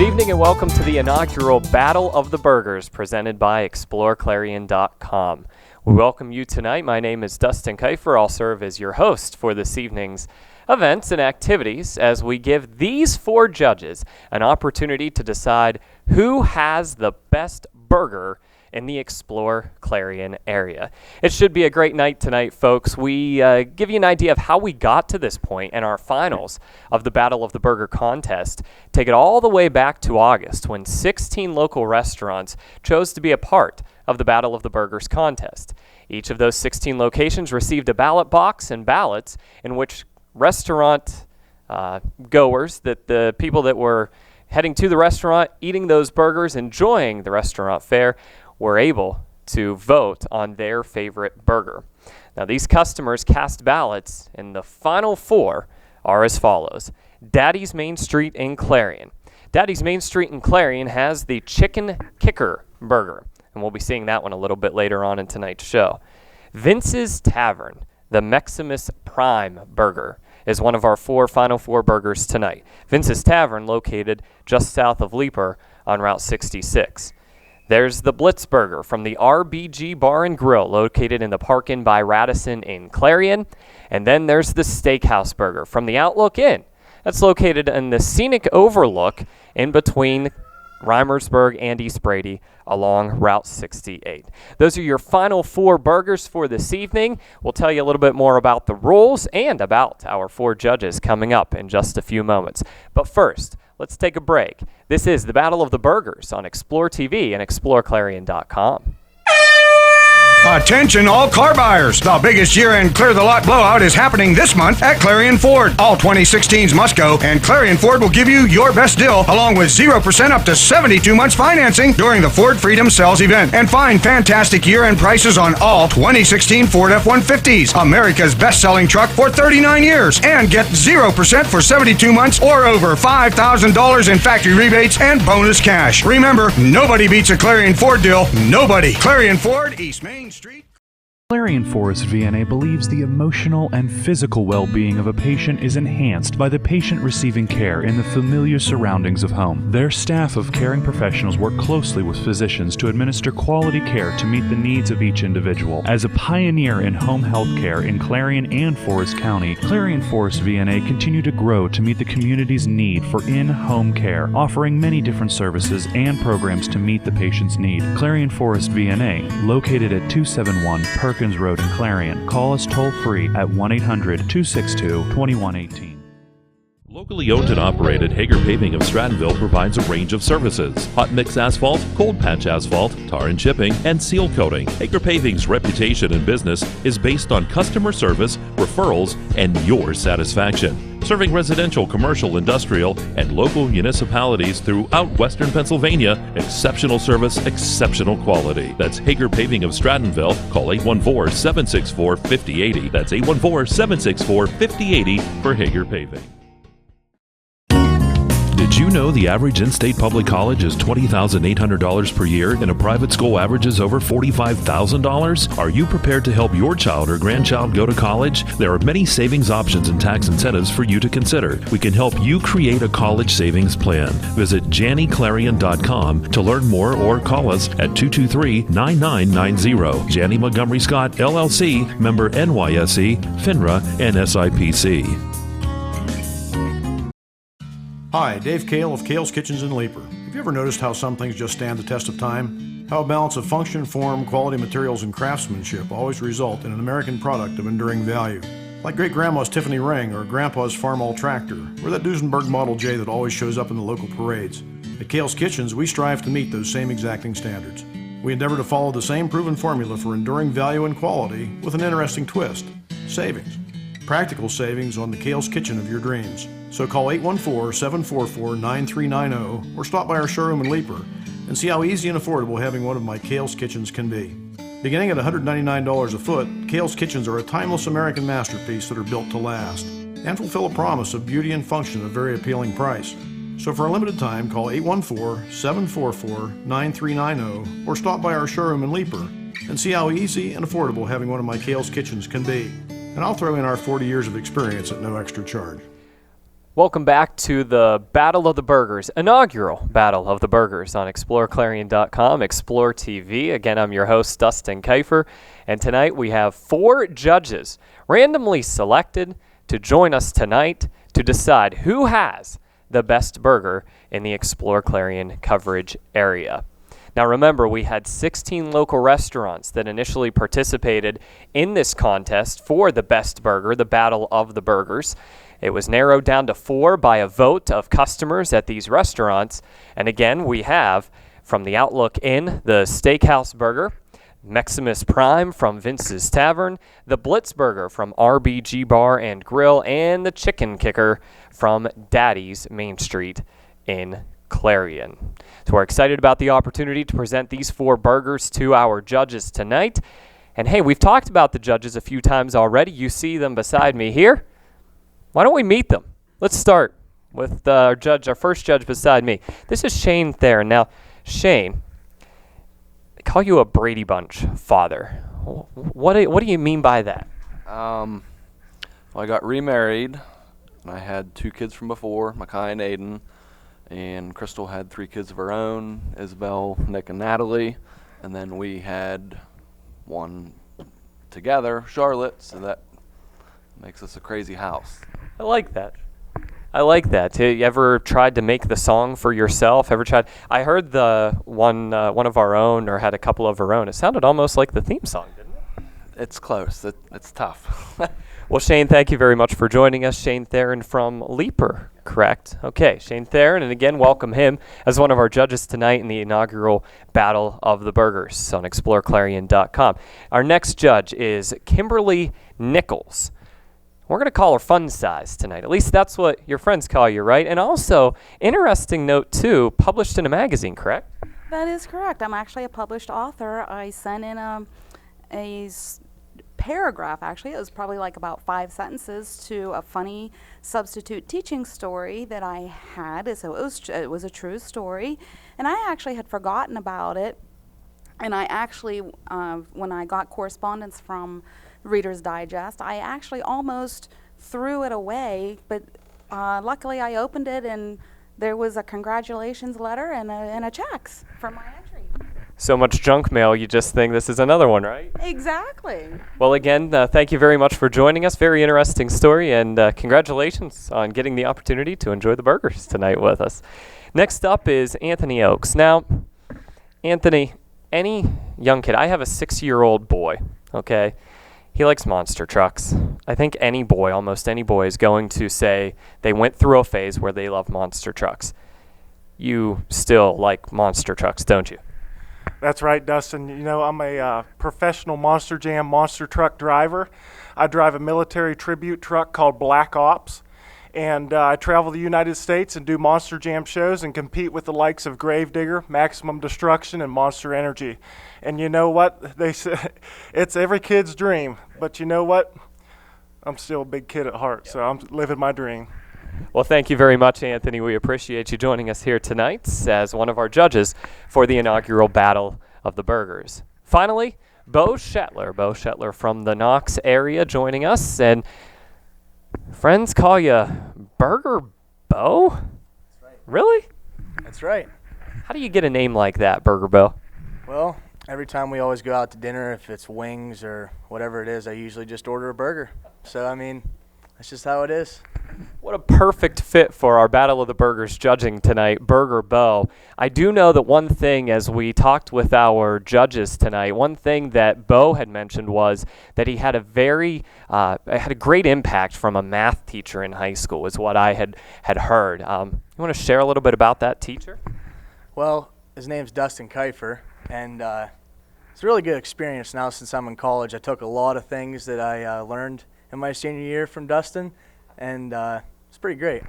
evening and welcome to the inaugural Battle of the Burgers presented by exploreClarion.com. We welcome you tonight. My name is Dustin Kiefer. I'll serve as your host for this evening's events and activities as we give these four judges an opportunity to decide who has the best burger in the Explore Clarion area. It should be a great night tonight, folks. We give you an idea of how we got to this point in our finals of the Battle of the Burger contest. Take it all the way back to August when 16 local restaurants chose to be a part of the Battle of the Burgers contest. Each of those 16 locations received a ballot box and ballots in which restaurant goers, that the people that were heading to the restaurant, eating those burgers, enjoying the restaurant fare, were able to vote on their favorite burger. Now, these customers cast ballots, and the final four are as follows. Daddy's Main Street in Clarion. Daddy's Main Street in Clarion has the Chicken Kicker burger, and we'll be seeing that one a little bit later on in tonight's show. Vince's Tavern, the Maximus Prime burger, is one of our final four burgers tonight. Vince's Tavern, located just south of Leaper on Route 66. There's the Blitz Burger from the RBG Bar and Grill, located in the Park Inn by Radisson in Clarion. And then there's the Steakhouse Burger from the Outlook Inn. That's located in the scenic overlook in between Reimersburg and East Brady along Route 68. Those are your final four burgers for this evening. We'll tell you a little bit more about the rules and about our four judges coming up in just a few moments. But first, let's take a break. This is the Battle of the Burgers on Explore TV and exploreClarion.com. Attention all car buyers. The biggest year-end clear-the-lot blowout is happening this month at Clarion Ford. All 2016s must go, and Clarion Ford will give you your best deal along with 0% up to 72 months financing during the Ford Freedom Sales event. And find fantastic year-end prices on all 2016 Ford F-150s, America's best-selling truck for 39 years. And get 0% for 72 months or over $5,000 in factory rebates and bonus cash. Remember, nobody beats a Clarion Ford deal. Nobody. Clarion Ford, East Main Street. Clarion Forest VNA believes the emotional and physical well-being of a patient is enhanced by the patient receiving care in the familiar surroundings of home. Their staff of caring professionals work closely with physicians to administer quality care to meet the needs of each individual. As a pioneer in home health care in Clarion and Forest County, Clarion Forest VNA continue to grow to meet the community's need for in-home care, offering many different services and programs to meet the patient's need. Clarion Forest VNA, located at 271 Perkins Road in Clarion. Call us toll-free at 1-800-262-2118. Locally owned and operated, Hager Paving of Strattonville provides a range of services. Hot mix asphalt, cold patch asphalt, tar and chipping, and seal coating. Hager Paving's reputation in business is based on customer service, referrals, and your satisfaction. Serving residential, commercial, industrial, and local municipalities throughout Western Pennsylvania, exceptional service, exceptional quality. That's Hager Paving of Strattonville. Call 814-764-5080. That's 814-764-5080 for Hager Paving. Did you know the average in-state public college is $20,800 per year and a private school averages over $45,000? Are you prepared to help your child or grandchild go to college? There are many savings options and tax incentives for you to consider. We can help you create a college savings plan. Visit JanneyClarion.com to learn more or call us at 223-9990. Janney Montgomery Scott, LLC, member NYSE, FINRA, and SIPC. Hi, Dave Kale of Kale's Kitchens in Leaper. Have you ever noticed how some things just stand the test of time? How a balance of function, form, quality materials, and craftsmanship always result in an American product of enduring value. Like Great Grandma's Tiffany ring or Grandpa's Farmall tractor, or that Duesenberg Model J that always shows up in the local parades. At Kale's Kitchens, we strive to meet those same exacting standards. We endeavor to follow the same proven formula for enduring value and quality with an interesting twist: savings. Practical savings on the Kale's Kitchen of your dreams. So call 814-744-9390 or stop by our showroom in Leaper and see how easy and affordable having one of my Kale's Kitchens can be. Beginning at $199 a foot, Kale's Kitchens are a timeless American masterpiece that are built to last and fulfill a promise of beauty and function at a very appealing price. So for a limited time, call 814-744-9390 or stop by our showroom in Leaper and see how easy and affordable having one of my Kale's Kitchens can be. And I'll throw in our 40 years of experience at no extra charge. Welcome back to the Battle of the Burgers, inaugural Battle of the Burgers on exploreClarion.com, Explore TV. Again, I'm your host, Dustin Kiefer, and tonight we have 4 judges randomly selected to join us tonight to decide who has the best burger in the Explore Clarion coverage area. Now remember, we had 16 local restaurants that initially participated in this contest for the best burger, the Battle of the Burgers. It was narrowed down to 4 by a vote of customers at these restaurants. And again, we have from the Outlook Inn, the Steakhouse Burger, Maximus Prime from Vince's Tavern, the Blitz Burger from RBG Bar and Grill, and the Chicken Kicker from Daddy's Main Street in Clarion. So we're excited about the opportunity to present these 4 burgers to our judges tonight. And hey, we've talked about the judges a few times already. You see them beside me here. Why don't we meet them? Let's start with our first judge beside me. This is Shane Theron. Now, Shane, they call you a Brady Bunch father. What do you mean by that? Well, I got remarried, and I had 2 kids from before, Makai and Aiden, and Crystal had 3 kids of her own, Isabel, Nick, and Natalie, and then we had one together, Charlotte, so that makes us a crazy house. I like that. You ever tried to make the song for yourself? Ever tried? I heard the one of our own, or had a couple of our own. It sounded almost like the theme song, didn't it? It's close. It's tough. Well, Shane, thank you very much for joining us. Shane Theron from Leaper, correct? Okay, Shane Theron, and again, welcome him as one of our judges tonight in the inaugural Battle of the Burgers on exploreClarion.com. Our next judge is Kimberly Nichols. We're going to call her Fun Size tonight. At least that's what your friends call you, right? And also, interesting note, too, published in a magazine, correct? That is correct. I'm actually a published author. I sent in a paragraph, actually. It was probably like about 5 sentences to a funny substitute teaching story that I had. So it was a true story. And I actually had forgotten about it. And I actually, when I got correspondence from Reader's Digest, I actually almost threw it away, but luckily I opened it and there was a congratulations letter and a checks for my entry. So much junk mail, you just think this is another one, right? Exactly. Well, again, thank you very much for joining us. Very interesting story, and congratulations on getting the opportunity to enjoy the burgers tonight with us. Next up is Anthony Oakes. Now, Anthony, any young kid, I have a 6-year-old boy, okay? He likes monster trucks. I think almost any boy is going to say they went through a phase where they love monster trucks. You still like monster trucks, don't you? That's right, Dustin. You know, I'm a professional Monster Jam monster truck driver. I drive a military tribute truck called Black Ops. And I travel the United States and do Monster Jam shows and compete with the likes of Gravedigger, Maximum Destruction, and Monster Energy. And you know what? They say it's every kid's dream. But you know what? I'm still a big kid at heart, so I'm living my dream. Well, thank you very much, Anthony. We appreciate you joining us here tonight as one of our judges for the inaugural Battle of the Burgers. Finally, Bo Shetler from the Knox area joining us. And friends call you Burger Bo? That's right. Really? That's right. How do you get a name like that, Burger Bo? Well, every time we always go out to dinner, if it's wings or whatever it is, I usually just order a burger. So, I mean, that's just how it is. What a perfect fit for our Battle of the Burgers judging tonight, Burger Bo. I do know that one thing, as we talked with our judges tonight, one thing that Bo had mentioned was that he had a great impact from a math teacher in high school, is what I had heard. You want to share a little bit about that teacher? Well, his name's Dustin Kiefer, and it's a really good experience now since I'm in college. I took a lot of things that I learned in my senior year from Dustin, and it's pretty great.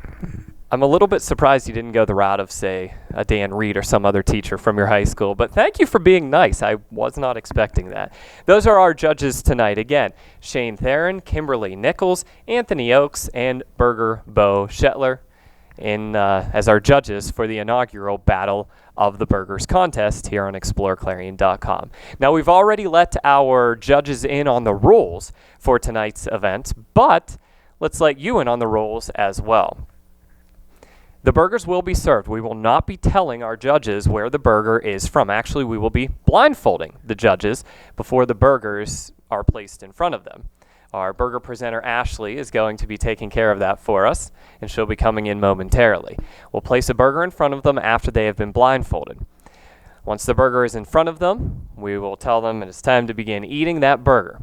I'm a little bit surprised you didn't go the route of, say, a Dan Reed or some other teacher from your high school, but thank you for being nice. I was not expecting that. Those are our judges tonight. Again, Shane Theron, Kimberly Nichols, Anthony Oakes, and Burger Bo Shetler as our judges for the inaugural Battle of the Burgers contest here on exploreClarion.com. Now, we've already let our judges in on the rules for tonight's event, but let's let you in on the rules as well. The burgers will be served. We will not be telling our judges where the burger is from. Actually, we will be blindfolding the judges before the burgers are placed in front of them. Our burger presenter, Ashley, is going to be taking care of that for us, and she'll be coming in momentarily. We'll place a burger in front of them after they have been blindfolded. Once the burger is in front of them, we will tell them it is time to begin eating that burger.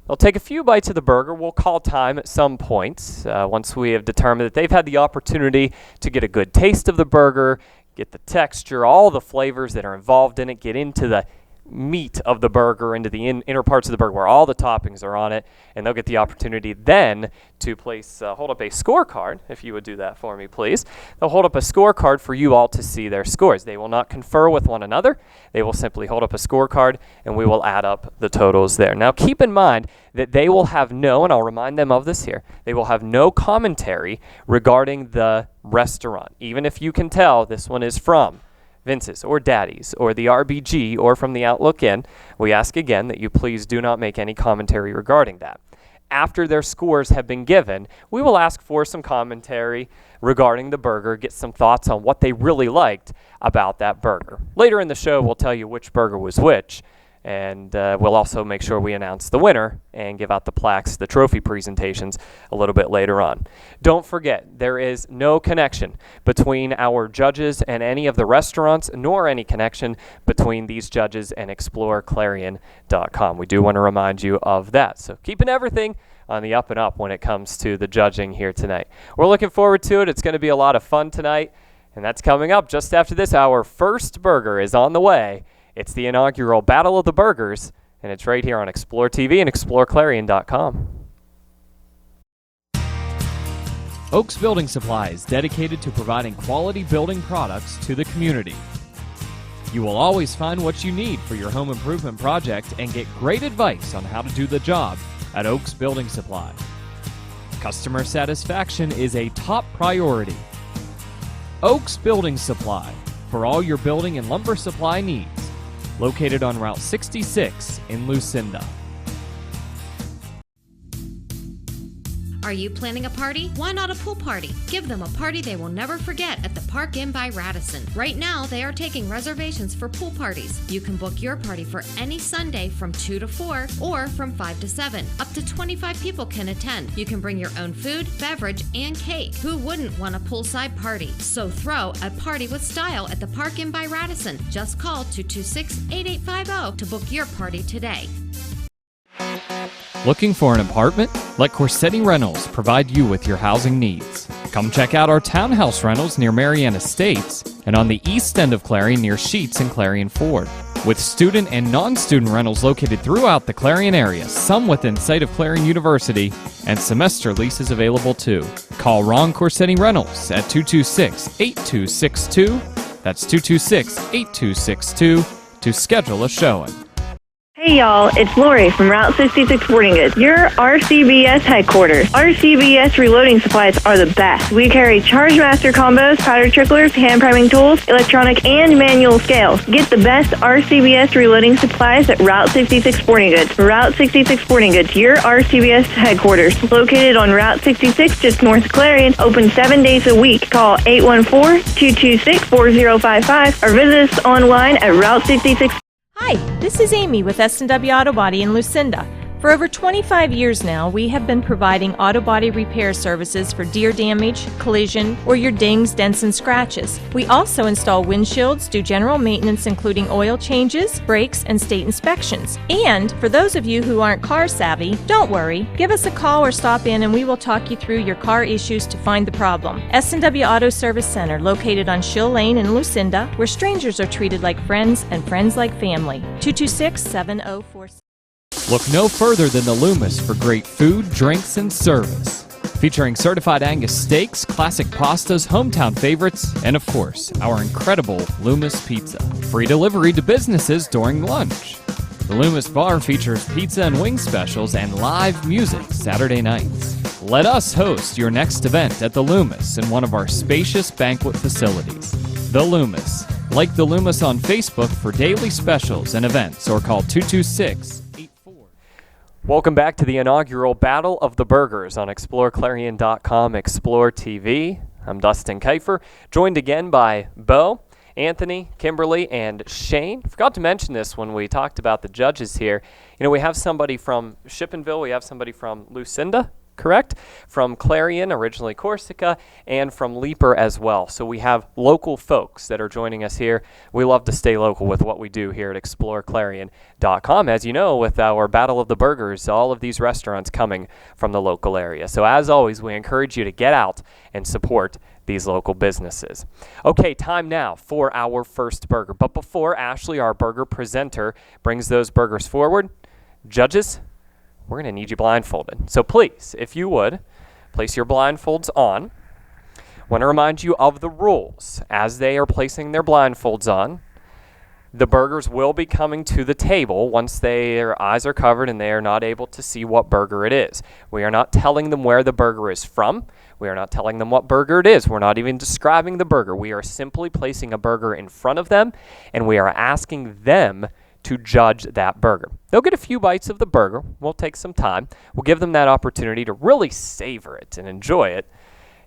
They'll take a few bites of the burger. We'll call time at some point once we have determined that they've had the opportunity to get a good taste of the burger, get the texture, all the flavors that are involved in it, get into the meat of the burger, into the inner parts of the burger where all the toppings are on it, and they'll get the opportunity then to hold up a scorecard, if you would do that for me, please. They'll hold up a scorecard for you all to see their scores. They will not confer with one another. They will simply hold up a scorecard, and we will add up the totals there. Now, keep in mind that they will have and I'll remind them of this here, they will have no commentary regarding the restaurant. Even if you can tell this one is from Vince's or Daddy's or the RBG or from the Outlook Inn, we ask again that you please do not make any commentary regarding that. After their scores have been given, we will ask for some commentary regarding the burger, get some thoughts on what they really liked about that burger. Later in the show, we'll tell you which burger was which, and we'll also make sure we announce the winner and give out the plaques, the trophy presentations a little bit later on. Don't forget, there is no connection between our judges and any of the restaurants, nor any connection between these judges and exploreClarion.com. We do want to remind you of that. So keeping everything on the up and up when it comes to the judging here tonight. We're looking forward to it. It's going to be a lot of fun tonight, and that's coming up just after this. Our first burger is on the way. It's the inaugural Battle of the Burgers, and it's right here on Explore TV and exploreClarion.com. Oaks Building Supply is dedicated to providing quality building products to the community. You will always find what you need for your home improvement project and get great advice on how to do the job at Oaks Building Supply. Customer satisfaction is a top priority. Oaks Building Supply, for all your building and lumber supply needs. Located on Route 66 in Lucinda. Are you planning a party? Why not a pool party? Give them a party they will never forget at the Park Inn by Radisson. Right now, they are taking reservations for pool parties. You can book your party for any Sunday from 2 to 4 or from 5 to 7. Up to 25 people can attend. You can bring your own food, beverage, and cake. Who wouldn't want a poolside party? So throw a party with style at the Park Inn by Radisson. Just call 226-8850 to book your party today. Looking for an apartment? Let Corsetti Rentals provide you with your housing needs. Come check out our townhouse rentals near Marianna Estates and on the east end of Clarion near Sheets and Clarion Ford. With student and non-student rentals located throughout the Clarion area, some within sight of Clarion University, and semester leases available too. Call Ron Corsetti Rentals at 226-8262. That's 226-8262 to schedule a showing. Hey y'all, it's Lori from Route 66 Sporting Goods, your RCBS headquarters. RCBS reloading supplies are the best. We carry Chargemaster combos, powder tricklers, hand priming tools, electronic and manual scales. Get the best RCBS reloading supplies at Route 66 Sporting Goods. Route 66 Sporting Goods, your RCBS headquarters. Located on Route 66 just north of Clarion, open 7 days a week. Call 814-226-4055 or visit us online at Route 66. Hi, this is Amy with S&W Auto Body in Lucinda. For over 25 years now, we have been providing auto body repair services for deer damage, collision, or your dings, dents, and scratches. We also install windshields, do general maintenance including oil changes, brakes, and state inspections. And for those of you who aren't car savvy, don't worry. Give us a call or stop in and we will talk you through your car issues to find the problem. S&W Auto Service Center, located on Shill Lane in Lucinda, where strangers are treated like friends and friends like family. 226-7046. Look no further than the Loomis for great food, drinks, and service. Featuring certified Angus steaks, classic pastas, hometown favorites, and of course, our incredible Loomis pizza. Free delivery to businesses during lunch. The Loomis bar features pizza and wing specials and live music Saturday nights. Let us host your next event at the Loomis in one of our spacious banquet facilities. The Loomis. Like the Loomis on Facebook for daily specials and events or call 226-84. Welcome back to the inaugural Battle of the Burgers on exploreClarion.com, Explore TV. I'm Dustin Kiefer, joined again by Bo, Anthony, Kimberly, and Shane. Forgot to mention this when we talked about the judges here. You know, we have somebody from Shippenville, we have somebody from Lucinda, correct? From Clarion, originally Corsica, and from Leaper as well. So we have local folks that are joining us here. We love to stay local with what we do here at exploreClarion.com. As you know, with our Battle of the Burgers, all of these restaurants coming from the local area. So as always, we encourage you to get out and support these local businesses. Okay, time now for our first burger. But before Ashley, our burger presenter, brings those burgers forward, judges, we're going to need you blindfolded. So please, if you would, place your blindfolds on. I want to remind you of the rules. As they are placing their blindfolds on, the burgers will be coming to the table once their eyes are covered and they are not able to see what burger it is. We are not telling them where the burger is from. We are not telling them what burger it is. We're not even describing the burger. We are simply placing a burger in front of them, and we are asking them to judge that burger. They'll get a few bites of the burger. We'll take some time. We'll give them that opportunity to really savor it and enjoy it.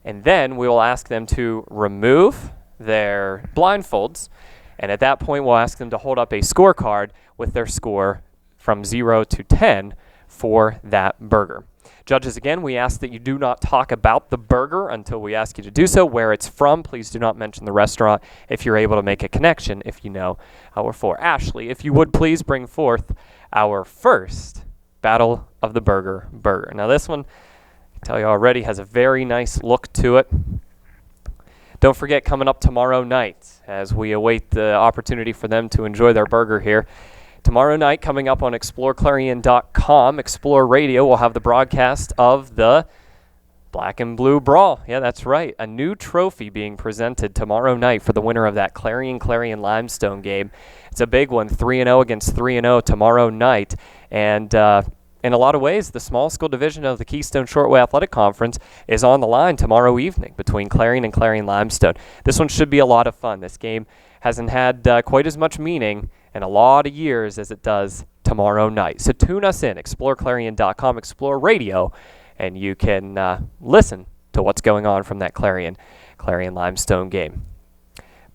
And then we will ask them to remove their blindfolds. And at that point, we'll ask them to hold up a scorecard with their score from 0 to 10 for that burger. Judges, again, we ask that you do not talk about the burger until we ask you to do so. Where it's from, please do not mention the restaurant if you're able to make a connection, if you know how we're for. Ashley, if you would please bring forth our first Battle of the Burger burger. Now this one, I can tell you already, has a very nice look to it. Don't forget, coming up tomorrow night, as we await the opportunity for them to enjoy their burger here, tomorrow night, coming up on exploreClarion.com, Explore Radio will have the broadcast of the Black and Blue Brawl. Yeah, that's right. A new trophy being presented tomorrow night for the winner of that Clarion Limestone game. It's a big one, 3-0 against 3-0 tomorrow night. And in a lot of ways, the small school division of the Keystone Shortway Athletic Conference is on the line tomorrow evening between Clarion and Clarion Limestone. This one should be a lot of fun. This game hasn't had quite as much meaning in a lot of years as it does tomorrow night. So tune us in, exploreClarion.com, Explore Radio, and you can listen to what's going on from that Clarion Limestone game.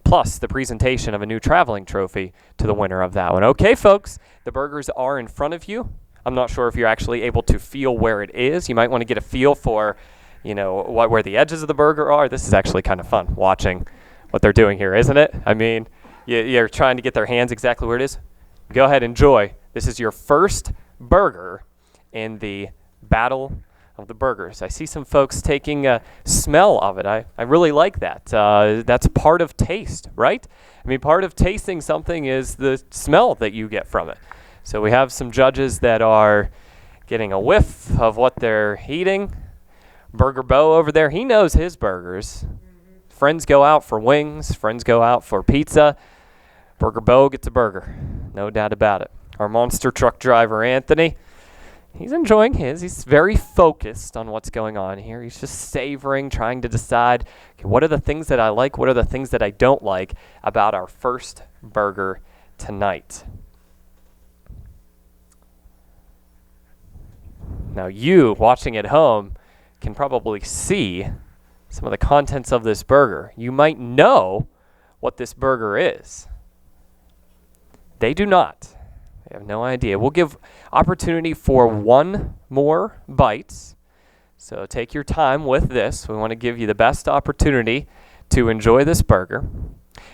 Plus the presentation of a new traveling trophy to the winner of that one. Okay, folks, the burgers are in front of you. I'm not sure if you're actually able to feel where it is. You might want to get a feel for, you know, where the edges of the burger are. This is actually kind of fun watching what they're doing here, isn't it? I mean, you're trying to get their hands exactly where it is. Go ahead, enjoy. This is your first burger in the Battle of the Burgers. I see some folks taking a smell of it. I really like that. That's part of taste, right? I mean, part of tasting something is the smell that you get from it. So we have some judges that are getting a whiff of what they're eating. Burger Bo over there, he knows his burgers. Friends go out for wings. Friends go out for pizza. Burger Bo gets a burger. No doubt about it. Our monster truck driver, Anthony, he's enjoying his. He's very focused on what's going on here. He's just savoring, trying to decide, okay, what are the things that I like, what are the things that I don't like about our first burger tonight. Now you, watching at home, can probably see some of the contents of this burger. You might know what this burger is. They do not. They have no idea. We'll give opportunity for one more bite. So take your time with this. We want to give you the best opportunity to enjoy this burger.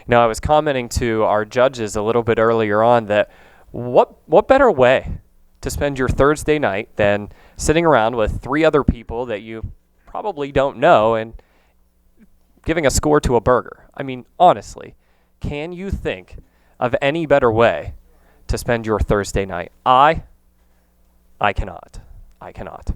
Now, I was commenting to our judges a little bit earlier on that what better way to spend your Thursday night than sitting around with 3 other people that you probably don't know and giving a score to a burger. I mean, honestly, can you think of any better way to spend your Thursday night? I cannot. I cannot.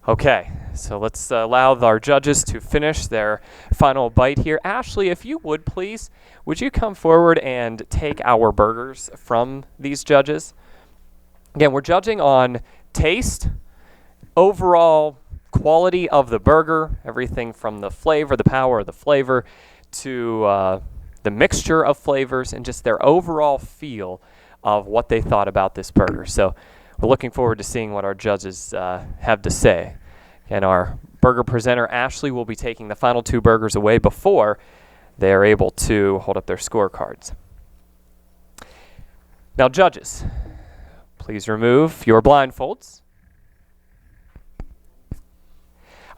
Okay, so let's allow our judges to finish their final bite here. Ashley, if you would please, would you come forward and take our burgers from these judges? Again, we're judging on taste, overall quality of the burger, everything from the flavor, the power of the flavor, to the mixture of flavors, and just their overall feel of what they thought about this burger. So we're looking forward to seeing what our judges have to say. And our burger presenter Ashley will be taking the final 2 burgers away before they are able to hold up their scorecards. Now, judges, please remove your blindfolds.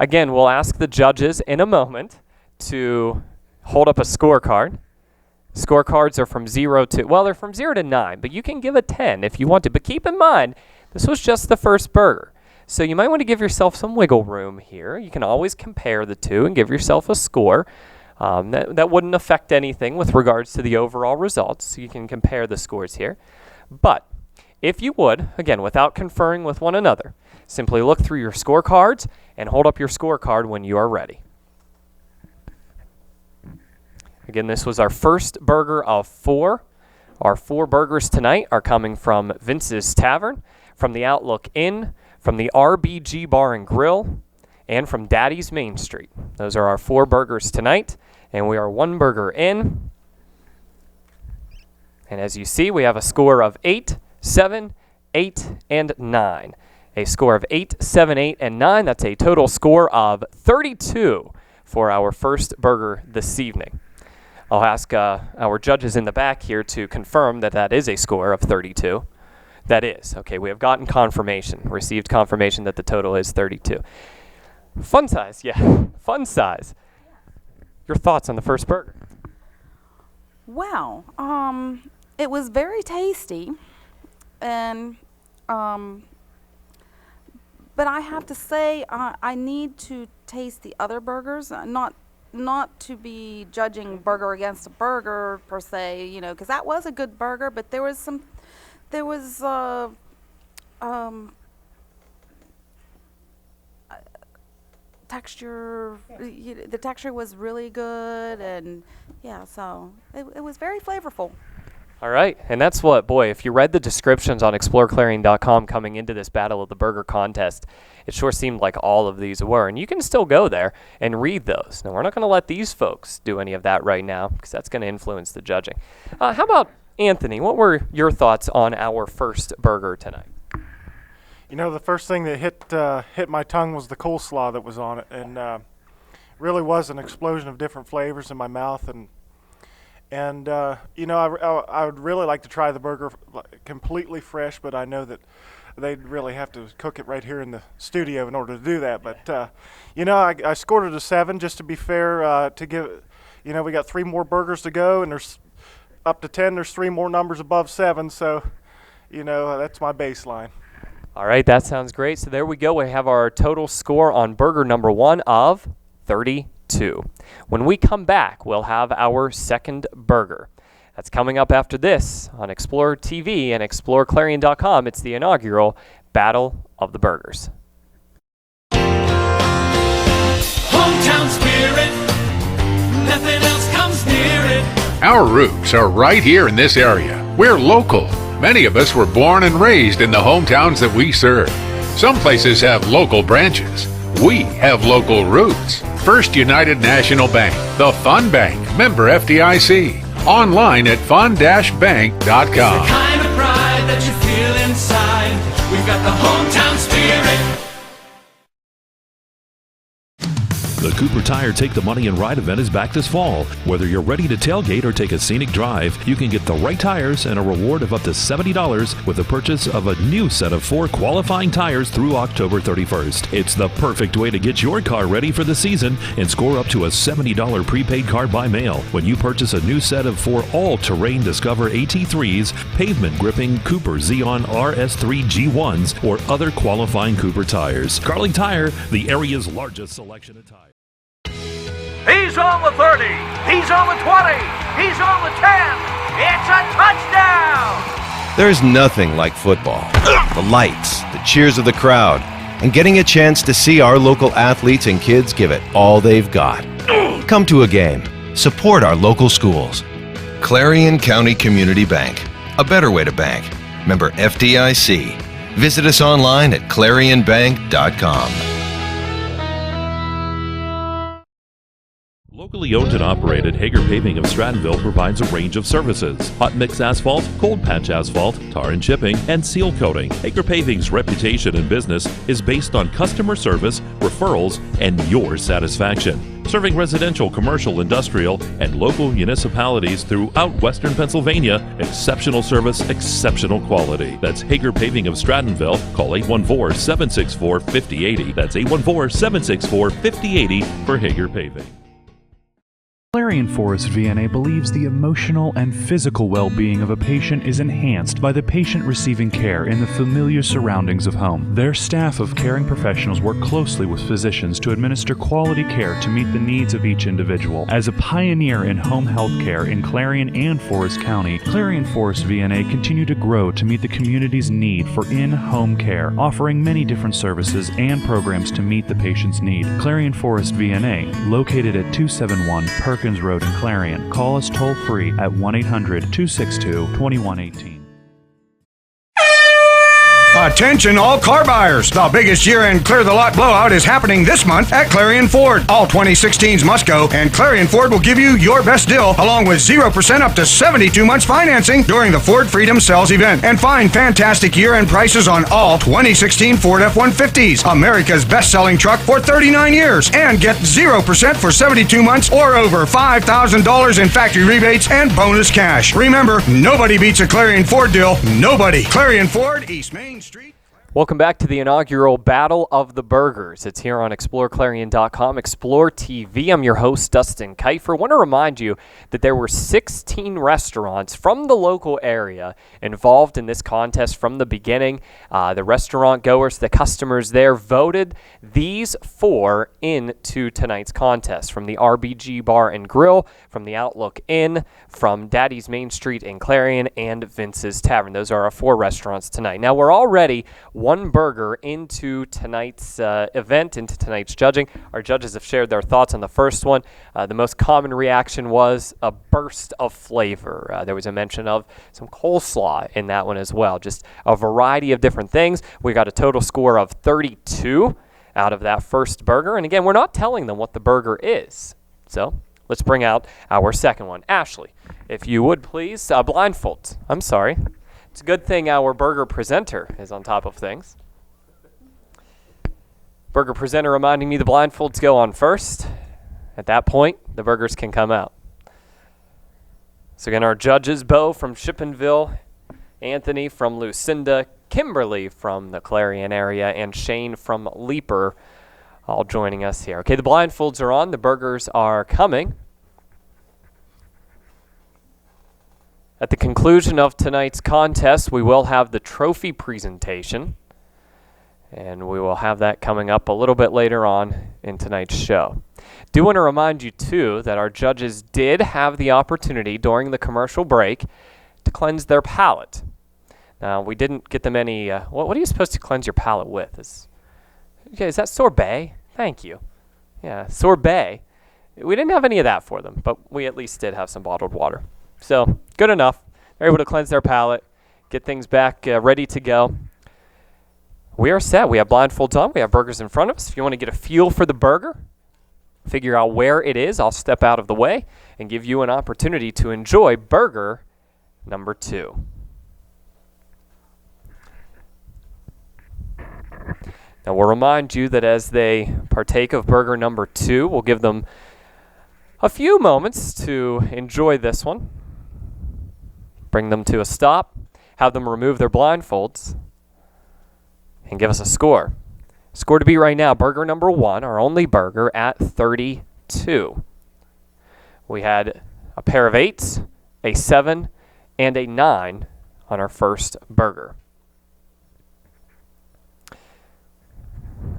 Again, we'll ask the judges in a moment to hold up a scorecard. Scorecards are from 0 to, well, they're from 0 to 9, but you can give a 10 if you want to. But keep in mind, this was just the first burger. So you might want to give yourself some wiggle room here. You can always compare the two and give yourself a score. That wouldn't affect anything with regards to the overall results. So you can compare the scores here. But if you would, again, without conferring with one another, simply look through your scorecards and hold up your scorecard when you are ready. Again, this was our first burger of 4. Our 4 burgers tonight are coming from Vince's Tavern, from the Outlook Inn, from the RBG Bar and Grill, and from Daddy's Main Street. Those are our 4 burgers tonight, and we are 1 burger in. And as you see, we have a score of 8, 7, 8, and 9. A score of 8, 7, 8, and 9. That's a total score of 32 for our first burger this evening. I'll ask our judges in the back here to confirm that that is a score of 32. That is. Okay, we have gotten confirmation, received confirmation that the total is 32. Fun size, yeah. Fun size. Your thoughts on the first burger? Well, it was very tasty, and but I have to say I need to taste the other burgers, not to be judging burger against a burger per se, you know, because that was a good burger, but there was texture. The texture was really good, and yeah, so it was very flavorful. All right, and that's what, boy, if you read the descriptions on exploreClarion.com coming into this Battle of the Burger contest, it sure seemed like all of these were. And you can still go there and read those. Now, we're not going to let these folks do any of that right now because that's going to influence the judging. How about Anthony? What were your thoughts on our first burger tonight? You know, the first thing that hit my tongue was the coleslaw that was on it, and really was an explosion of different flavors in my mouth. And you know, I would really like to try the burger completely fresh, but I know that they'd really have to cook it right here in the studio in order to do that. But you know, I scored it a 7 just to be fair. To give, you know, we got 3 more burgers to go, and there's up to 10. There's 3 more numbers above 7, so you know that's my baseline. All right, that sounds great. So there we go. We have our total score on burger number 1 of 32. When we come back, we'll have our second burger. That's coming up after this on Explorer TV and exploreClarion.com. It's the inaugural Battle of the Burgers. Hometown spirit, nothing else comes near it. Our roots are right here in this area. We're local. Many of us were born and raised in the hometowns that we serve. Some places have local branches. We have local roots. First United National Bank, the Fun Bank, member FDIC. Online at fun-bank.com. It's the kind of pride that you feel inside. We've got the hometown spirit. The Cooper Tire Take the Money and Ride event is back this fall. Whether you're ready to tailgate or take a scenic drive, you can get the right tires and a reward of up to $70 with the purchase of a new set of 4 qualifying tires through October 31st. It's the perfect way to get your car ready for the season and score up to a $70 prepaid card by mail when you purchase a new set of 4 all-terrain Discover AT3s, pavement-gripping Cooper Xeon RS3 G1s, or other qualifying Cooper tires. Carling Tire, the area's largest selection of tires. He's on the 30. He's on the 20. He's on the 10. It's a touchdown. There's nothing like football. The lights, the cheers of the crowd, and getting a chance to see our local athletes and kids give it all they've got. Come to a game. Support our local schools. Clarion County Community Bank. A better way to bank. Member FDIC. Visit us online at clarionbank.com. Locally owned and operated Hager Paving of Strattonville provides a range of services: hot mix asphalt, cold patch asphalt, tar and chipping, and seal coating. Hager Paving's reputation in business is based on customer service, referrals, and your satisfaction. Serving residential, commercial, industrial, and local municipalities throughout Western Pennsylvania, exceptional service, exceptional quality. That's Hager Paving of Strattonville. Call 814-764-5080. That's 814-764-5080 for Hager Paving. Clarion Forest VNA believes the emotional and physical well-being of a patient is enhanced by the patient receiving care in the familiar surroundings of home. Their staff of caring professionals work closely with physicians to administer quality care to meet the needs of each individual. As a pioneer in home health care in Clarion and Forest County, Clarion Forest VNA continue to grow to meet the community's need for in-home care, offering many different services and programs to meet the patient's need. Clarion Forest VNA, located at 271 Perkins Road in Clarion. Call us toll-free at 1-800-262-2118. Attention all car buyers! The biggest year-end clear-the-lot blowout is happening this month at Clarion Ford. All 2016s must go, and Clarion Ford will give you your best deal along with 0% up to 72 months financing during the Ford Freedom Sales event. And find fantastic year-end prices on all 2016 Ford F-150s, America's best-selling truck for 39 years. And get 0% for 72 months or over $5,000 in factory rebates and bonus cash. Remember, nobody beats a Clarion Ford deal. Nobody. Clarion Ford, East Main Street. Welcome back to the inaugural Battle of the Burgers. It's here on exploreClarion.com, Explore TV. I'm your host, Dustin Keifer. I want to remind you that there were 16 restaurants from the local area involved in this contest from the beginning. The restaurant goers, the customers there, voted these 4 into tonight's contest. From the RBG Bar and Grill, from the Outlook Inn, from Daddy's Main Street in Clarion, and Vince's Tavern. Those are our 4 restaurants tonight. Now, we're already 1 burger into tonight's event, into tonight's judging. Our judges have shared their thoughts on the first one. The most common reaction was a burst of flavor. There was a mention of some coleslaw in that one as well. Just a variety of different things. We got a total score of 32 out of that first burger. And again, we're not telling them what the burger is. So let's bring out our second one. Ashley, if you would please, blindfold. I'm sorry. It's a good thing our burger presenter is on top of things. Burger presenter reminding me the blindfolds go on first. At that point, the burgers can come out. So again, our judges, Bo from Shippenville, Anthony from Lucinda, Kimberly from the Clarion area, and Shane from Leaper, all joining us here. Okay, the blindfolds are on. The burgers are coming. At the conclusion of tonight's contest, we will have the trophy presentation, and we will have that coming up a little bit later on in tonight's show. Do want to remind you, too, that our judges did have the opportunity during the commercial break to cleanse their palate. Now, we didn't get them any, what are you supposed to cleanse your palate with? Is that sorbet? Thank you. Yeah, sorbet. We didn't have any of that for them, but we at least did have some bottled water. So, good enough. They're able to cleanse their palate, get things back ready to go. We are set. We have blindfolds on. We have burgers in front of us. If you want to get a feel for the burger, figure out where it is, I'll step out of the way and give you an opportunity to enjoy burger number 2. Now, we'll remind you that as they partake of burger number 2, we'll give them a few moments to enjoy this one. Bring them to a stop, have them remove their blindfolds, and give us a score. Score to be right now, burger number 1, our only burger, at 32. We had a pair of 8s, a 7, and a 9 on our first burger.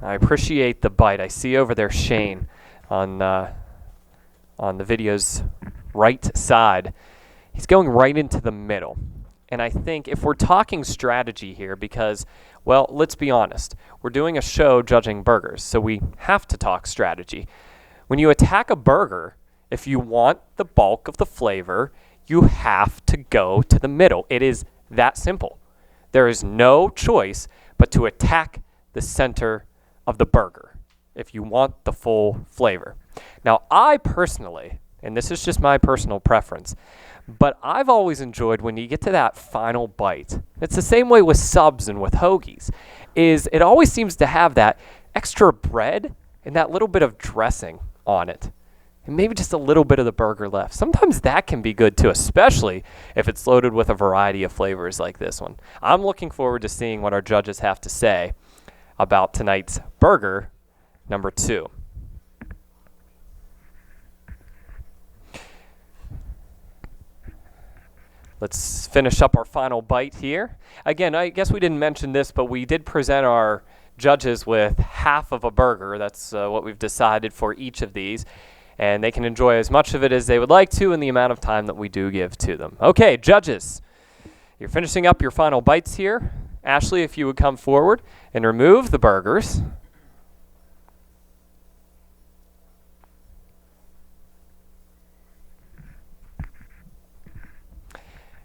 I appreciate the bite. I see over there Shane on the video's right side. He's going right into the middle. And I think if we're talking strategy here, because, well, let's be honest, we're doing a show judging burgers, so we have to talk strategy. When you attack a burger, if you want the bulk of the flavor, you have to go to the middle. It is that simple. There is no choice but to attack the center of the burger. if you want the full flavor. Now, I personally, and this is just my personal preference, but I've always enjoyed when you get to that final bite. It's the same way with subs and with hoagies, is it always seems to have that extra bread and that little bit of dressing on it. And maybe just a little bit of the burger left. Sometimes that can be good too, especially if it's loaded with a variety of flavors like this one. I'm looking forward to seeing what our judges have to say about tonight's burger number 2. Let's finish up our final bite here. Again, I guess we didn't mention this, but we did present our judges with half of a burger. That's what we've decided for each of these. And they can enjoy as much of it as they would like to in the amount of time that we do give to them. Okay, judges, you're finishing up your final bites here. Ashley, if you would come forward and remove the burgers.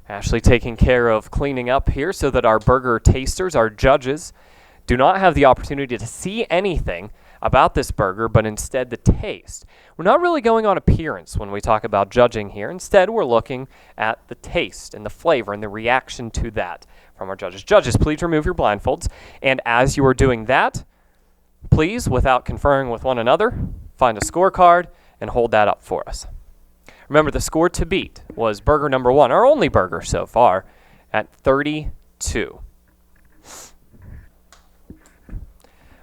Ashley taking care of cleaning up here so that our burger tasters, our judges, do not have the opportunity to see anything about this burger, but instead the taste. We're not really going on appearance when we talk about judging here. Instead, we're looking at the taste and the flavor and the reaction to that from our judges. Judges, please remove your blindfolds. And as you are doing that, please, without conferring with one another, find a scorecard and hold that up for us. Remember, the score to beat was burger number 1, our only burger so far, at 32.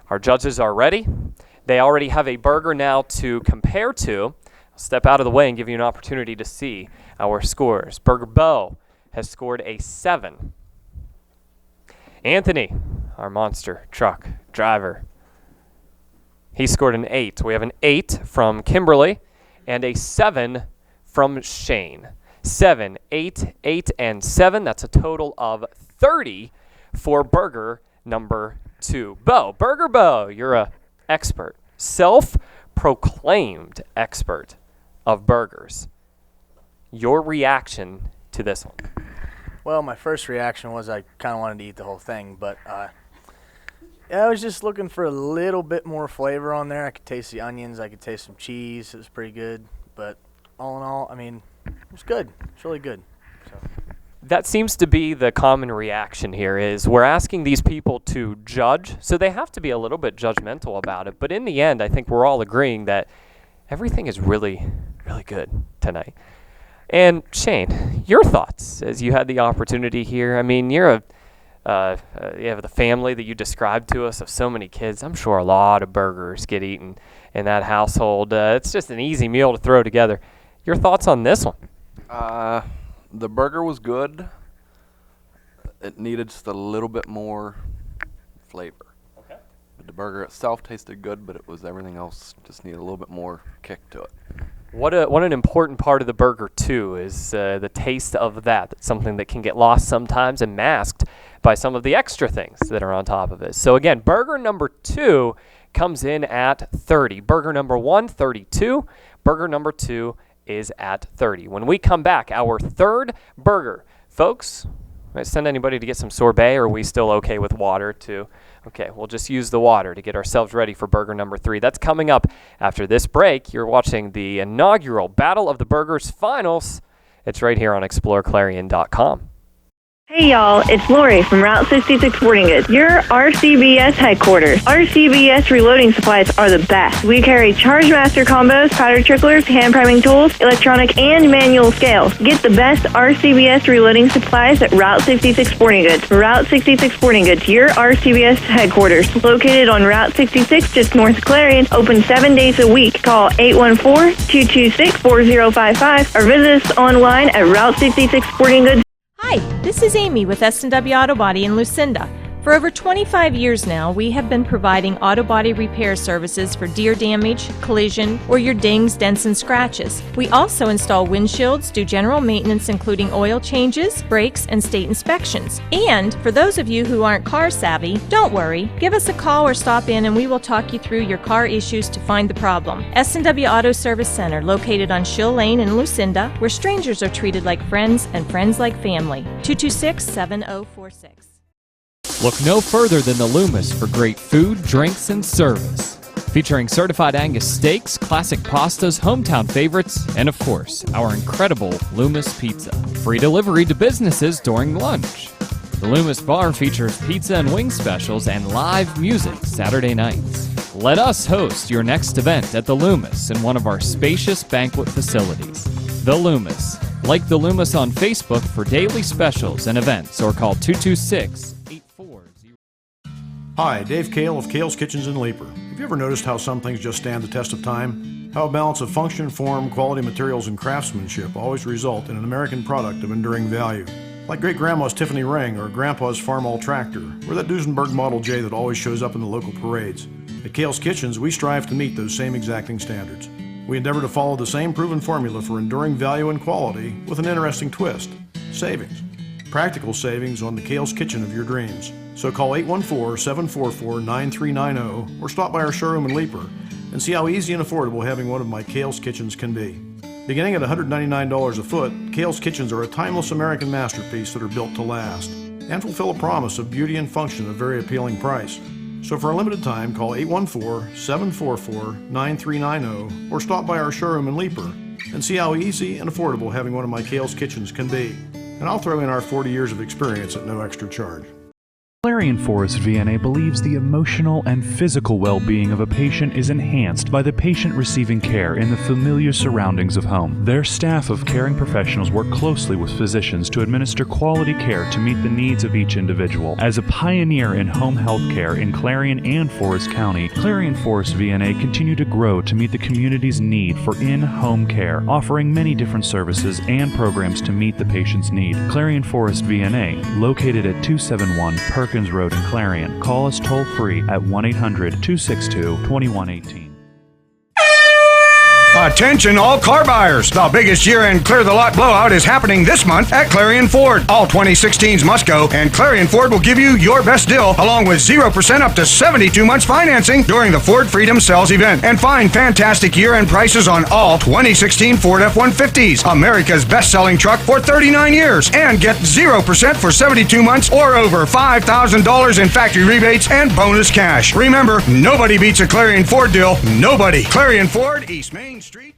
Our judges are ready. They already have a burger now to compare to. I'll step out of the way and give you an opportunity to see our scores. Burger Bo has scored a 7. Anthony, our monster truck driver, he scored an 8. We have an 8 from Kimberly and a 7 from Shane. 7, 8, 8, and 7. That's a total of 30 for burger number 2. Burger Bo, you're a expert, self-proclaimed expert of burgers. Your reaction to this one? Well, my first reaction was I kind of wanted to eat the whole thing, but I was just looking for a little bit more flavor on there. I could taste the onions. I could taste some cheese. It was pretty good, but all in all, I mean, it was good. It's really good. So. That seems to be the common reaction here is we're asking these people to judge, so they have to be a little bit judgmental about it. But in the end, I think we're all agreeing that everything is really, really good tonight. And Shane, your thoughts as you had the opportunity here. I mean, you have the family that you described to us of so many kids. I'm sure a lot of burgers get eaten in that household. It's just an easy meal to throw together. Your thoughts on this one? The burger was good. It needed just a little bit more flavor. Okay. But the burger itself tasted good, but it was everything else just needed a little bit more kick to it. What an important part of the burger, too, is the taste of that. That's something that can get lost sometimes and masked by some of the extra things that are on top of it. So, again, burger number 2 comes in at 30. Burger number 1, 32. Burger number 2 is at 30. When we come back, our third burger. Folks, might send anybody to get some sorbet, or are we still okay with water too? Okay, we'll just use the water to get ourselves ready for burger number 3. That's coming up after this break. You're watching the inaugural Battle of the Burgers Finals. It's right here on exploreClarion.com. Hey y'all, it's Lori from Route 66 Sporting Goods, your RCBS headquarters. RCBS reloading supplies are the best. We carry Chargemaster combos, powder tricklers, hand priming tools, electronic and manual scales. Get the best RCBS reloading supplies at Route 66 Sporting Goods. Route 66 Sporting Goods, your RCBS headquarters. Located on Route 66 just north of Clarion, open 7 days a week. Call 814-226-4055 or visit us online at Route 66 Sporting Goods. Hi, this is Amy with S&W Auto Body in Lucinda. For over 25 years now, we have been providing auto body repair services for deer damage, collision, or your dings, dents, and scratches. We also install windshields, do general maintenance including oil changes, brakes, and state inspections. And for those of you who aren't car savvy, don't worry. Give us a call or stop in and we will talk you through your car issues to find the problem. S&W Auto Service Center, located on Shill Lane in Lucinda, where strangers are treated like friends and friends like family. 226-7046. Look no further than the Loomis for great food, drinks, and service. Featuring certified Angus steaks, classic pastas, hometown favorites, and of course, our incredible Loomis Pizza. Free delivery to businesses during lunch. The Loomis Bar features pizza and wing specials and live music Saturday nights. Let us host your next event at the Loomis in one of our spacious banquet facilities. The Loomis. Like the Loomis on Facebook for daily specials and events, or call 226-8400. Hi, Dave Kale of Kale's Kitchens in Leaper. Have you ever noticed how some things just stand the test of time? How a balance of function, form, quality materials, and craftsmanship always result in an American product of enduring value. Like great-grandma's Tiffany ring or grandpa's Farmall tractor, or that Duesenberg Model J that always shows up in the local parades. At Kale's Kitchens, we strive to meet those same exacting standards. We endeavor to follow the same proven formula for enduring value and quality with an interesting twist: savings. Practical savings on the Kale's Kitchen of your dreams. So call 814-744-9390 or stop by our showroom in Leaper and see how easy and affordable having one of my Kale's Kitchens can be. Beginning at $199 a foot, Kale's Kitchens are a timeless American masterpiece that are built to last and fulfill a promise of beauty and function at a very appealing price. So for a limited time, call 814-744-9390 or stop by our showroom in Leaper and see how easy and affordable having one of my Kale's Kitchens can be. And I'll throw in our 40 years of experience at no extra charge. Clarion Forest VNA believes the emotional and physical well-being of a patient is enhanced by the patient receiving care in the familiar surroundings of home. Their staff of caring professionals work closely with physicians to administer quality care to meet the needs of each individual. As a pioneer in home health care in Clarion and Forest County, Clarion Forest VNA continue to grow to meet the community's need for in-home care, offering many different services and programs to meet the patient's need. Clarion Forest VNA, located at 271 Perkins Road in Clarion. Call us toll-free at 1-800-262-2118. Attention all car buyers! The biggest year-end clear-the-lot blowout is happening this month at Clarion Ford. All 2016s must go, and Clarion Ford will give you your best deal along with 0% up to 72 months financing during the Ford Freedom Sales event. And find fantastic year-end prices on all 2016 Ford F-150s, America's best-selling truck for 39 years. And get 0% for 72 months or over $5,000 in factory rebates and bonus cash. Remember, nobody beats a Clarion Ford deal. Nobody. Clarion Ford, East Main Street.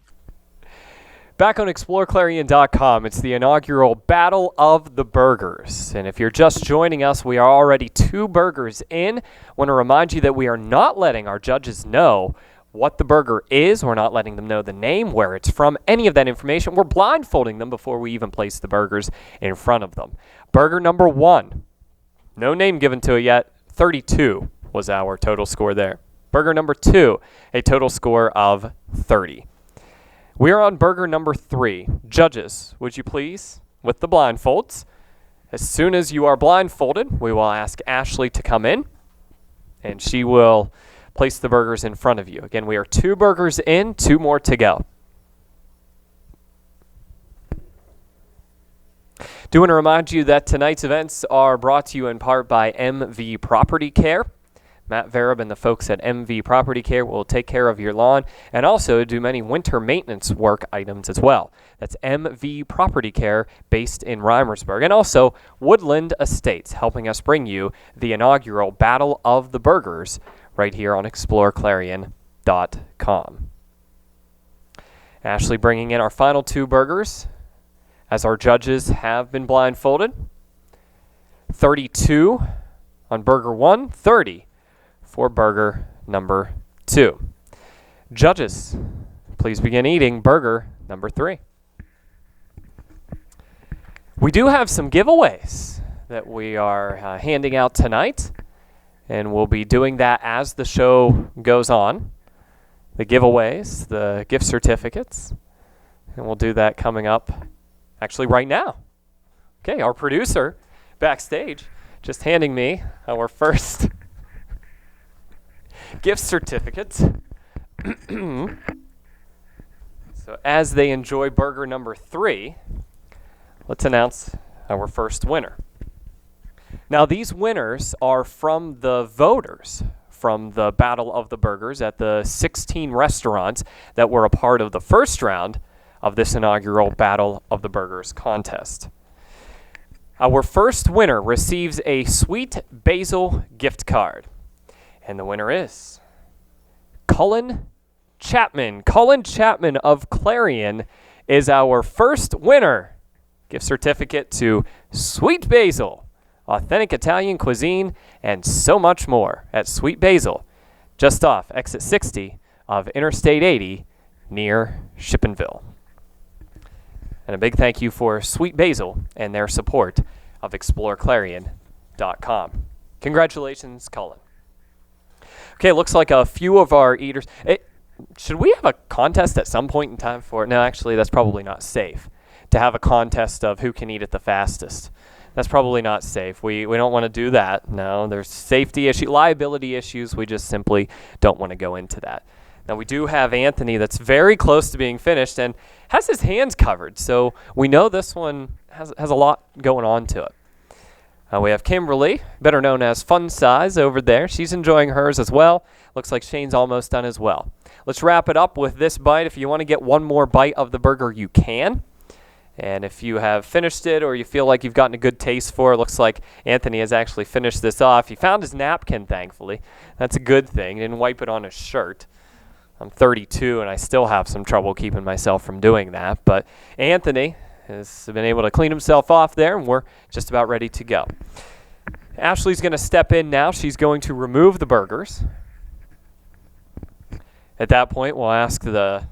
Back on exploreClarion.com, it's the inaugural Battle of the Burgers. And if you're just joining us, we are already 2 burgers in. I want to remind you that we are not letting our judges know what the burger is. We're not letting them know the name, where it's from, any of that information. We're blindfolding them before we even place the burgers in front of them. Burger number 1, no name given to it yet, 32 was our total score there. Burger number 2, a total score of 30. We are on burger number 3. Judges, would you please, with the blindfolds? As soon as you are blindfolded, we will ask Ashley to come in, and she will place the burgers in front of you. Again, we are 2 burgers in, 2 more to go. Do want to remind you that tonight's events are brought to you in part by MV Property Care. Matt Vereb and the folks at MV Property Care will take care of your lawn and also do many winter maintenance work items as well. That's MV Property Care based in Reimersburg. And also Woodland Estates, helping us bring you the inaugural Battle of the Burgers right here on exploreClarion.com. Ashley bringing in our final 2 burgers as our judges have been blindfolded. 32 on burger 1, 30 for burger number 2. Judges, please begin eating burger number 3. We do have some giveaways that we are handing out tonight, and we'll be doing that as the show goes on. The giveaways, the gift certificates, and we'll do that coming up actually right now. Okay, our producer backstage just handing me our first gift certificates. So as they enjoy burger number 3, let's announce our first winner. Now these winners are from the voters from the Battle of the Burgers at the 16 restaurants that were a part of the first round of this inaugural Battle of the Burgers contest. Our first winner receives a Sweet Basil gift card. And the winner is Cullen Chapman. Cullen Chapman of Clarion is our first winner. Gift certificate to Sweet Basil, authentic Italian cuisine, and so much more at Sweet Basil, just off exit 60 of Interstate 80 near Shippenville. And a big thank you for Sweet Basil and their support of exploreClarion.com. Congratulations, Cullen. Okay, looks like a few of our eaters. Should we have a contest at some point in time for it? No, actually, that's probably not safe to have a contest of who can eat it the fastest. That's probably not safe. We don't want to do that. No, there's safety issue, liability issues. We just simply don't want to go into that. Now, we do have Anthony that's very close to being finished and has his hands covered. So we know this one has a lot going on to it. We have Kimberly, better known as Fun Size, over there. She's enjoying hers as well. Looks like Shane's almost done as well. Let's wrap it up with this bite. If you want to get one more bite of the burger, you can. And if you have finished it or you feel like you've gotten a good taste for it, looks like Anthony has actually finished this off. He found his napkin, thankfully. That's a good thing. He didn't wipe it on his shirt. I'm 32, and I still have some trouble keeping myself from doing that. But Anthony has been able to clean himself off there, and we're just about ready to go. Ashley's going to step in now. She's going to remove the burgers. At that point, we'll ask the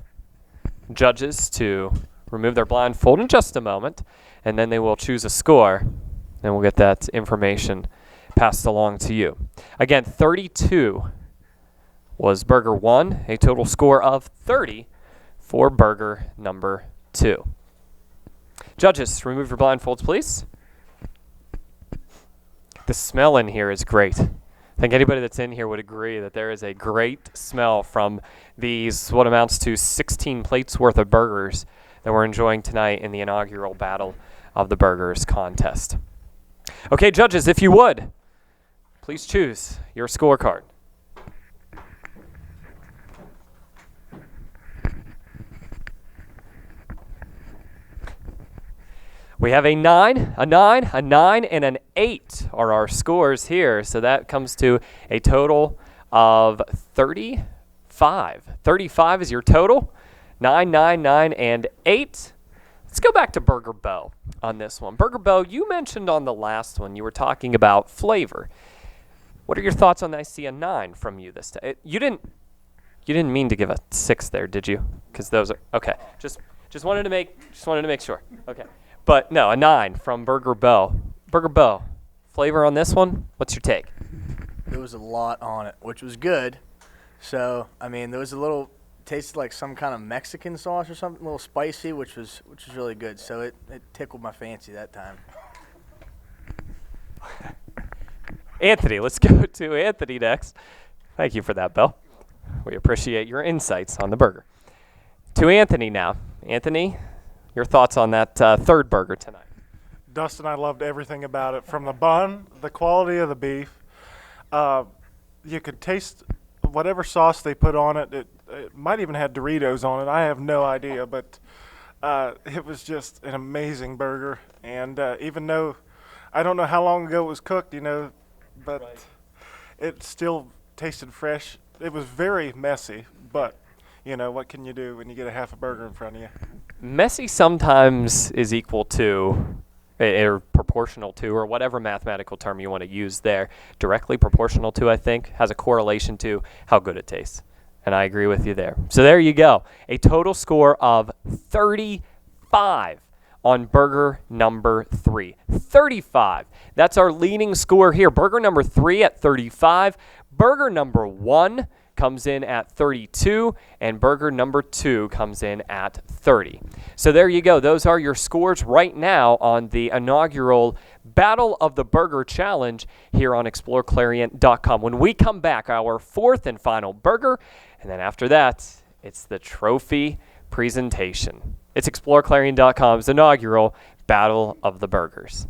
judges to remove their blindfold in just a moment, and then they will choose a score, and we'll get that information passed along to you. Again, 32 was burger 1, a total score of 30 for burger number 2. Judges, remove your blindfolds, please. The smell in here is great. I think anybody that's in here would agree that there is a great smell from these, what amounts to 16 plates worth of burgers that we're enjoying tonight in the inaugural Battle of the Burgers contest. Okay, judges, if you would, please choose your scorecard. We have a 9, a 9, a 9, and an 8 are our scores here. So that comes to a total of 35. 35 is your total. 9, 9, 9, and 8. Let's go back to Burger Bo on this one. Burger Bo, you mentioned on the last one you were talking about flavor. What are your thoughts on I see a 9 from you this time? You didn't mean to give a 6 there, did you? Because those are okay. Just wanted to make sure. Okay. But no, a 9 from Burger Bo. Burger Bo, flavor on this one? What's your take? There was a lot on it, which was good. So, I mean, there was a little, tasted like some kind of Mexican sauce or something, a little spicy, which was really good. So it tickled my fancy that time. Anthony, let's go to Anthony next. Thank you for that, Bill. We appreciate your insights on the burger. To Anthony now. Anthony, your thoughts on that third burger tonight? Dustin, I loved everything about it. From the bun, the quality of the beef. You could taste whatever sauce they put on it. It might even have Doritos on it. I have no idea, but it was just an amazing burger. And even though I don't know how long ago it was cooked, but right, it still tasted fresh. It was very messy, but what can you do when you get a half a burger in front of you? Messy sometimes is equal to, or proportional to, or whatever mathematical term you want to use there. Directly proportional to, I think, has a correlation to how good it tastes. And I agree with you there. So there you go. A total score of 35 on burger number 3. 35. That's our leading score here. Burger number 3 at 35. Burger number 1 comes in at 32, and burger number 2 comes in at 30. So there you go. Those are your scores right now on the inaugural Battle of the Burger Challenge here on exploreClarion.com. When we come back, our fourth and final burger, and then after that, it's the trophy presentation. It's exploreClarion.com's inaugural Battle of the Burgers.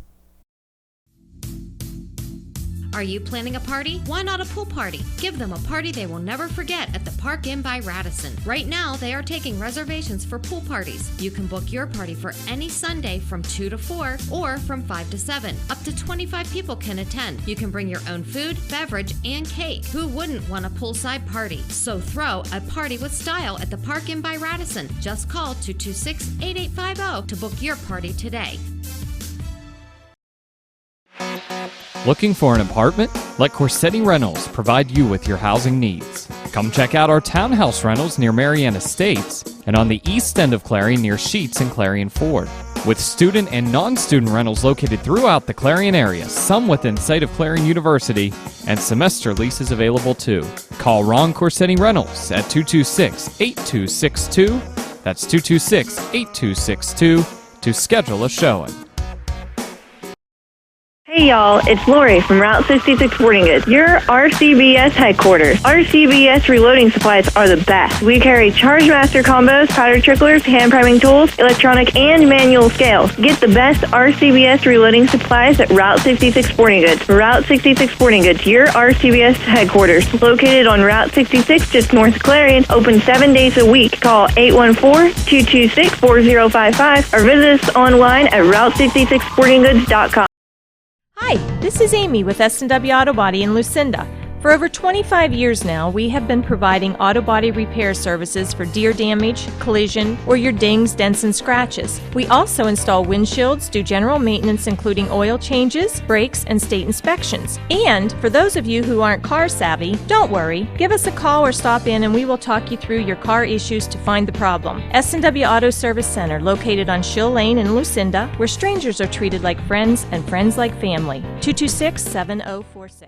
Are you planning a party? Why not a pool party? Give them a party they will never forget at the Park Inn by Radisson. Right now, they are taking reservations for pool parties. You can book your party for any Sunday from 2 to 4 or from 5 to 7. Up to 25 people can attend. You can bring your own food, beverage, and cake. Who wouldn't want a poolside party? So throw a party with style at the Park Inn by Radisson. Just call 226-8850 to book your party today. Looking for an apartment? Let Corsetti Rentals provide you with your housing needs. Come check out our townhouse rentals near Marianne Estates and on the east end of Clarion near Sheets and Clarion Ford. With student and non-student rentals located throughout the Clarion area, some within sight of Clarion University, and semester leases available too. Call Ron Corsetti Rentals at 226-8262. That's 226-8262 to schedule a showing. Hey y'all, it's Lori from Route 66 Sporting Goods, your RCBS headquarters. RCBS reloading supplies are the best. We carry Chargemaster combos, powder tricklers, hand priming tools, electronic and manual scales. Get the best RCBS reloading supplies at Route 66 Sporting Goods. Route 66 Sporting Goods, your RCBS headquarters. Located on Route 66 just north of Clarion, open 7 days a week. Call 814-226-4055 or visit us online at Route66sportinggoods.com. Hi, this is Amy with S&W Auto Body in Lucinda. For over 25 years now, we have been providing auto body repair services for deer damage, collision, or your dings, dents, and scratches. We also install windshields, do general maintenance including oil changes, brakes, and state inspections. And for those of you who aren't car savvy, don't worry. Give us a call or stop in and we will talk you through your car issues to find the problem. S&W Auto Service Center, located on Schill Lane in Lucinda, where strangers are treated like friends and friends like family. 226-7046.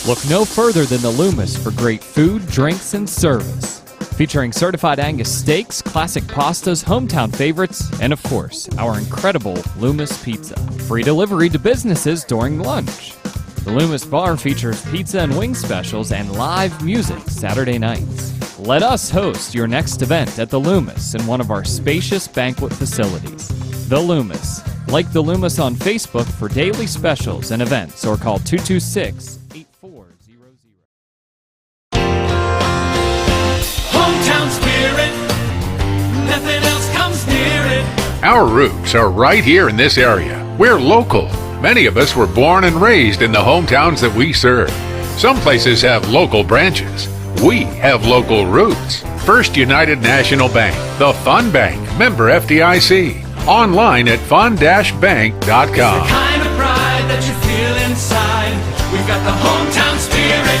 Look no further than the Loomis for great food, drinks, and service. Featuring certified Angus steaks, classic pastas, hometown favorites, and of course, our incredible Loomis pizza. Free delivery to businesses during lunch. The Loomis Bar features pizza and wing specials and live music Saturday nights. Let us host your next event at the Loomis in one of our spacious banquet facilities. The Loomis. Like the Loomis on Facebook for daily specials and events or call 226-8400. Hometown spirit, nothing else comes near it. Our roots are right here in this area. We're local. Many of us were born and raised in the hometowns that we serve. Some places have local branches. We have local roots. First United National Bank, the Fun Bank, member FDIC. Online at fun-bank.com. It's the kind of pride that you feel inside. We've got the hometown spirit.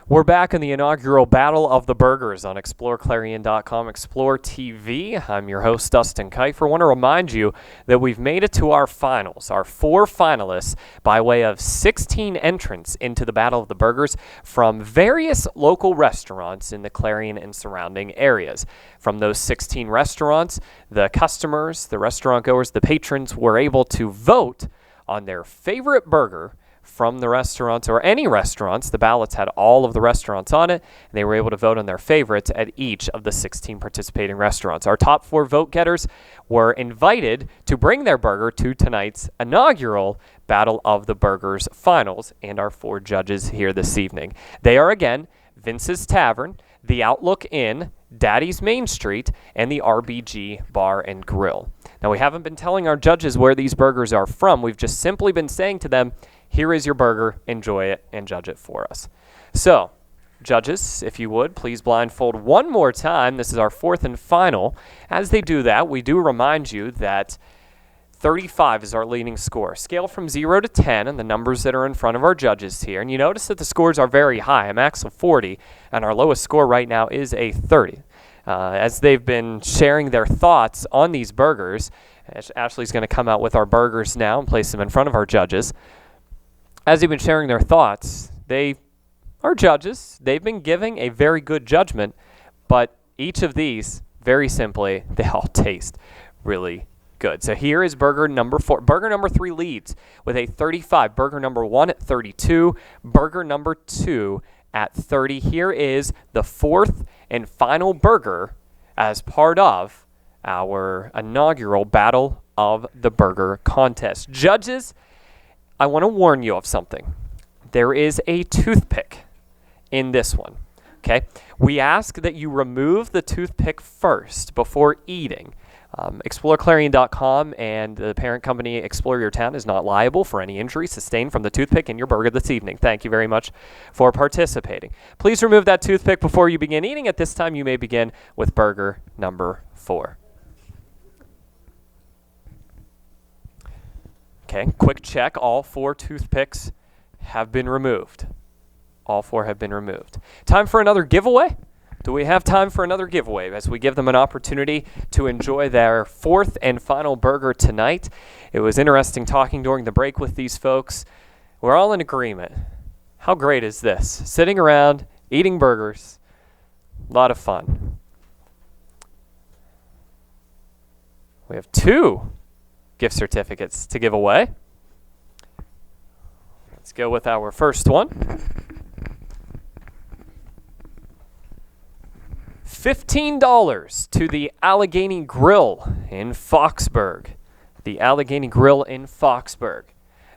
We're back in the inaugural Battle of the Burgers on exploreClarion.com, Explore TV. I'm your host, Dustin Keifer. I want to remind you that we've made it to our finals, our 4 finalists, by way of 16 entrants into the Battle of the Burgers from various local restaurants in the Clarion and surrounding areas. From those 16 restaurants, the customers, the restaurant goers, the patrons were able to vote on their favorite burger from the restaurants, or any restaurants. The ballots had all of the restaurants on it, and they were able to vote on their favorites at each of the 16 participating restaurants. Our top 4 vote getters were invited to bring their burger to tonight's inaugural Battle of the Burgers finals, and our 4 judges here this evening. They are, again, Vince's Tavern, the Outlook Inn, Daddy's Main Street, and the RBG Bar and Grill. Now, we haven't been telling our judges where these burgers are from. We've just simply been saying to them, here is your burger, enjoy it, and judge it for us. So, judges, if you would, please blindfold one more time. This is our 4th and final. As they do that, we do remind you that 35 is our leading score. Scale from 0 to 10, and the numbers that are in front of our judges here. And you notice that the scores are very high, a max of 40, and our lowest score right now is a 30. As they've been sharing their thoughts on these burgers, Ashley's going to come out with our burgers now and place them in front of our judges. As they've been sharing their thoughts, they are judges. They've been giving a very good judgment, but each of these, very simply, they all taste really good. So here is burger number 4. Burger number 3 leads with a 35. Burger number 1 at 32. Burger number 2 at 30. Here is the 4th and final burger as part of our inaugural Battle of the Burger contest. Judges, I want to warn you of something. There is a toothpick in this one, okay? We ask that you remove the toothpick first before eating. exploreClarion.com and the parent company Explore Your Town is not liable for any injury sustained from the toothpick in your burger this evening. Thank you very much for participating. Please remove that toothpick before you begin eating. At this time, you may begin with burger number 4. Okay, quick check. All 4 toothpicks have been removed. All 4 have been removed. Time for another giveaway? Do we have time for another giveaway as we give them an opportunity to enjoy their 4th and final burger tonight? It was interesting talking during the break with these folks. We're all in agreement. How great is this? Sitting around, eating burgers. A lot of fun. We have 2 gift certificates to give away. Let's go with our first one. $15 to the Allegheny Grill in Foxburg. The Allegheny Grill in Foxburg.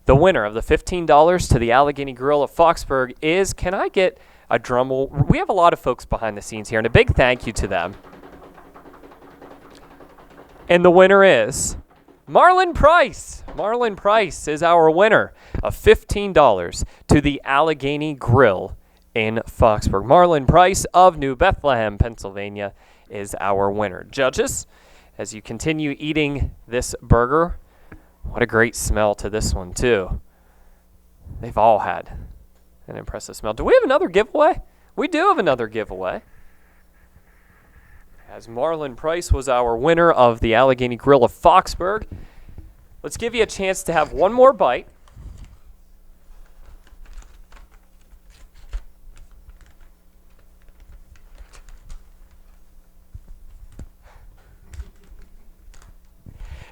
The winner of the $15 to the Allegheny Grill of Foxburg is, can I get a drum roll? We have a lot of folks behind the scenes here, and a big thank you to them. And the winner is Marlon Price. Marlon Price is our winner of $15 to the Allegheny Grill in Foxburg. Marlon Price of New Bethlehem, Pennsylvania is our winner. Judges, as you continue eating this burger, what a great smell to this one too. They've all had an impressive smell. Do we have another giveaway? We do have another giveaway. As Marlon Price was our winner of the Allegheny Grill of Foxburg, let's give you a chance to have one more bite.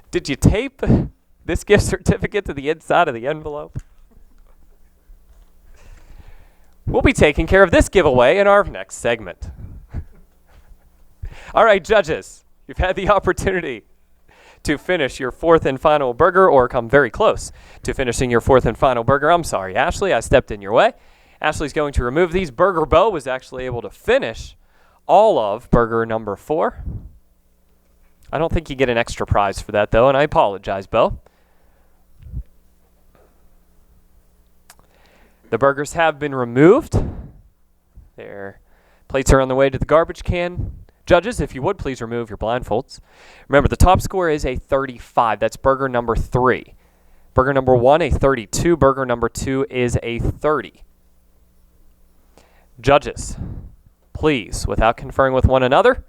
Did you tape this gift certificate to the inside of the envelope? We'll be taking care of this giveaway in our next segment. All right, judges, you've had the opportunity to finish your 4th and final burger, or come very close to finishing your 4th and final burger. I'm sorry, Ashley, I stepped in your way. Ashley's going to remove these. Burger Bo was actually able to finish all of burger number 4. I don't think you get an extra prize for that, though, and I apologize, Bo. The burgers have been removed. Their plates are on the way to the garbage can. Judges, if you would, please remove your blindfolds. Remember, the top score is a 35. That's burger number 3. Burger number 1, a 32. Burger number 2 is a 30. Judges, please, without conferring with one another,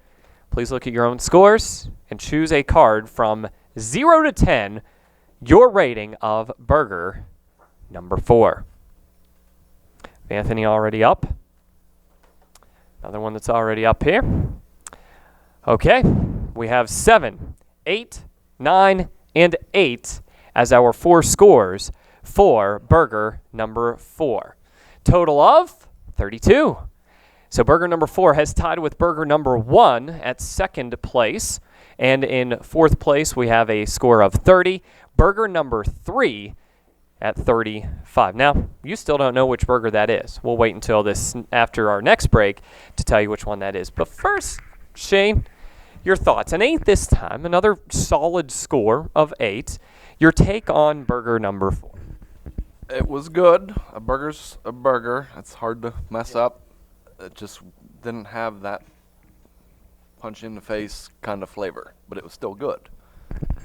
please look at your own scores and choose a card from 0 to 10, your rating of burger number 4. Anthony already up. Another one that's already up here. Okay, we have 7, 8, 9, and 8 as our 4 scores for burger number 4. Total of 32. So burger number 4 has tied with burger number 1 at 2nd place. And in 4th place, we have a score of 30. Burger number 3 at 35. Now, you still don't know which burger that is. We'll wait until after our next break to tell you which one that is. But first, Shane, your thoughts. An 8 this time, another solid score of 8. Your take on burger number 4. It was good. A burger's a burger. It's hard to mess up. It just didn't have that punch in the face kind of flavor, but it was still good.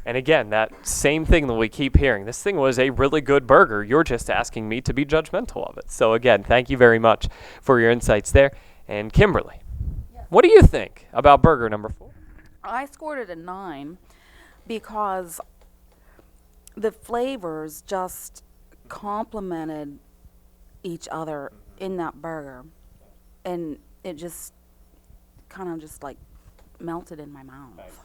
And again, that same thing that we keep hearing. This thing was a really good burger. You're just asking me to be judgmental of it. So again, thank you very much for your insights there. And Kimberly, what do you think about burger number 4? I scored it a 9 because the flavors just complemented each other in that burger. And it just kind of just like melted in my mouth.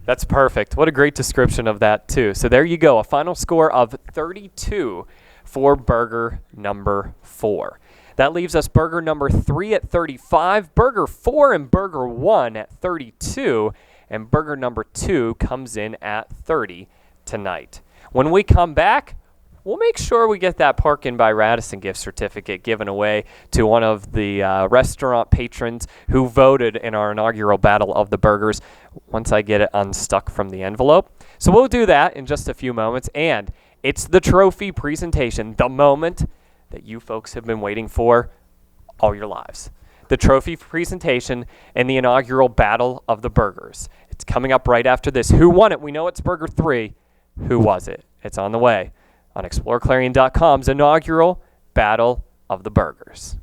That's perfect. What a great description of that, too. So there you go, a final score of 32 for burger number 4. That leaves us burger number 3 at 35, burger 4 and burger 1 at 32, and burger number 2 comes in at 30 tonight. When we come back, we'll make sure we get that Park Inn by Radisson gift certificate given away to one of the restaurant patrons who voted in our inaugural Battle of the Burgers once I get it unstuck from the envelope. So we'll do that in just a few moments, and it's the trophy presentation, the moment that you folks have been waiting for all your lives. The trophy presentation and the inaugural Battle of the Burgers. It's coming up right after this. Who won it? We know it's Burger 3. Who was it? It's on the way on exploreClarion.com's inaugural Battle of the Burgers.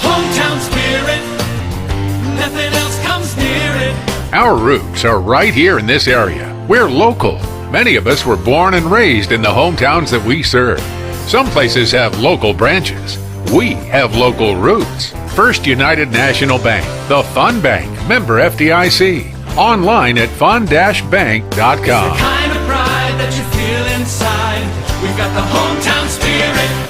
Hometown spirit, nothing else comes near it. Our roots are right here in this area. We're local. Many of us were born and raised in the hometowns that we serve. Some places have local branches. We have local roots. First United National Bank, the Fun Bank, member FDIC. Online at fun-bank.com. It's the kind of pride that you feel inside. We've got the hometown spirit.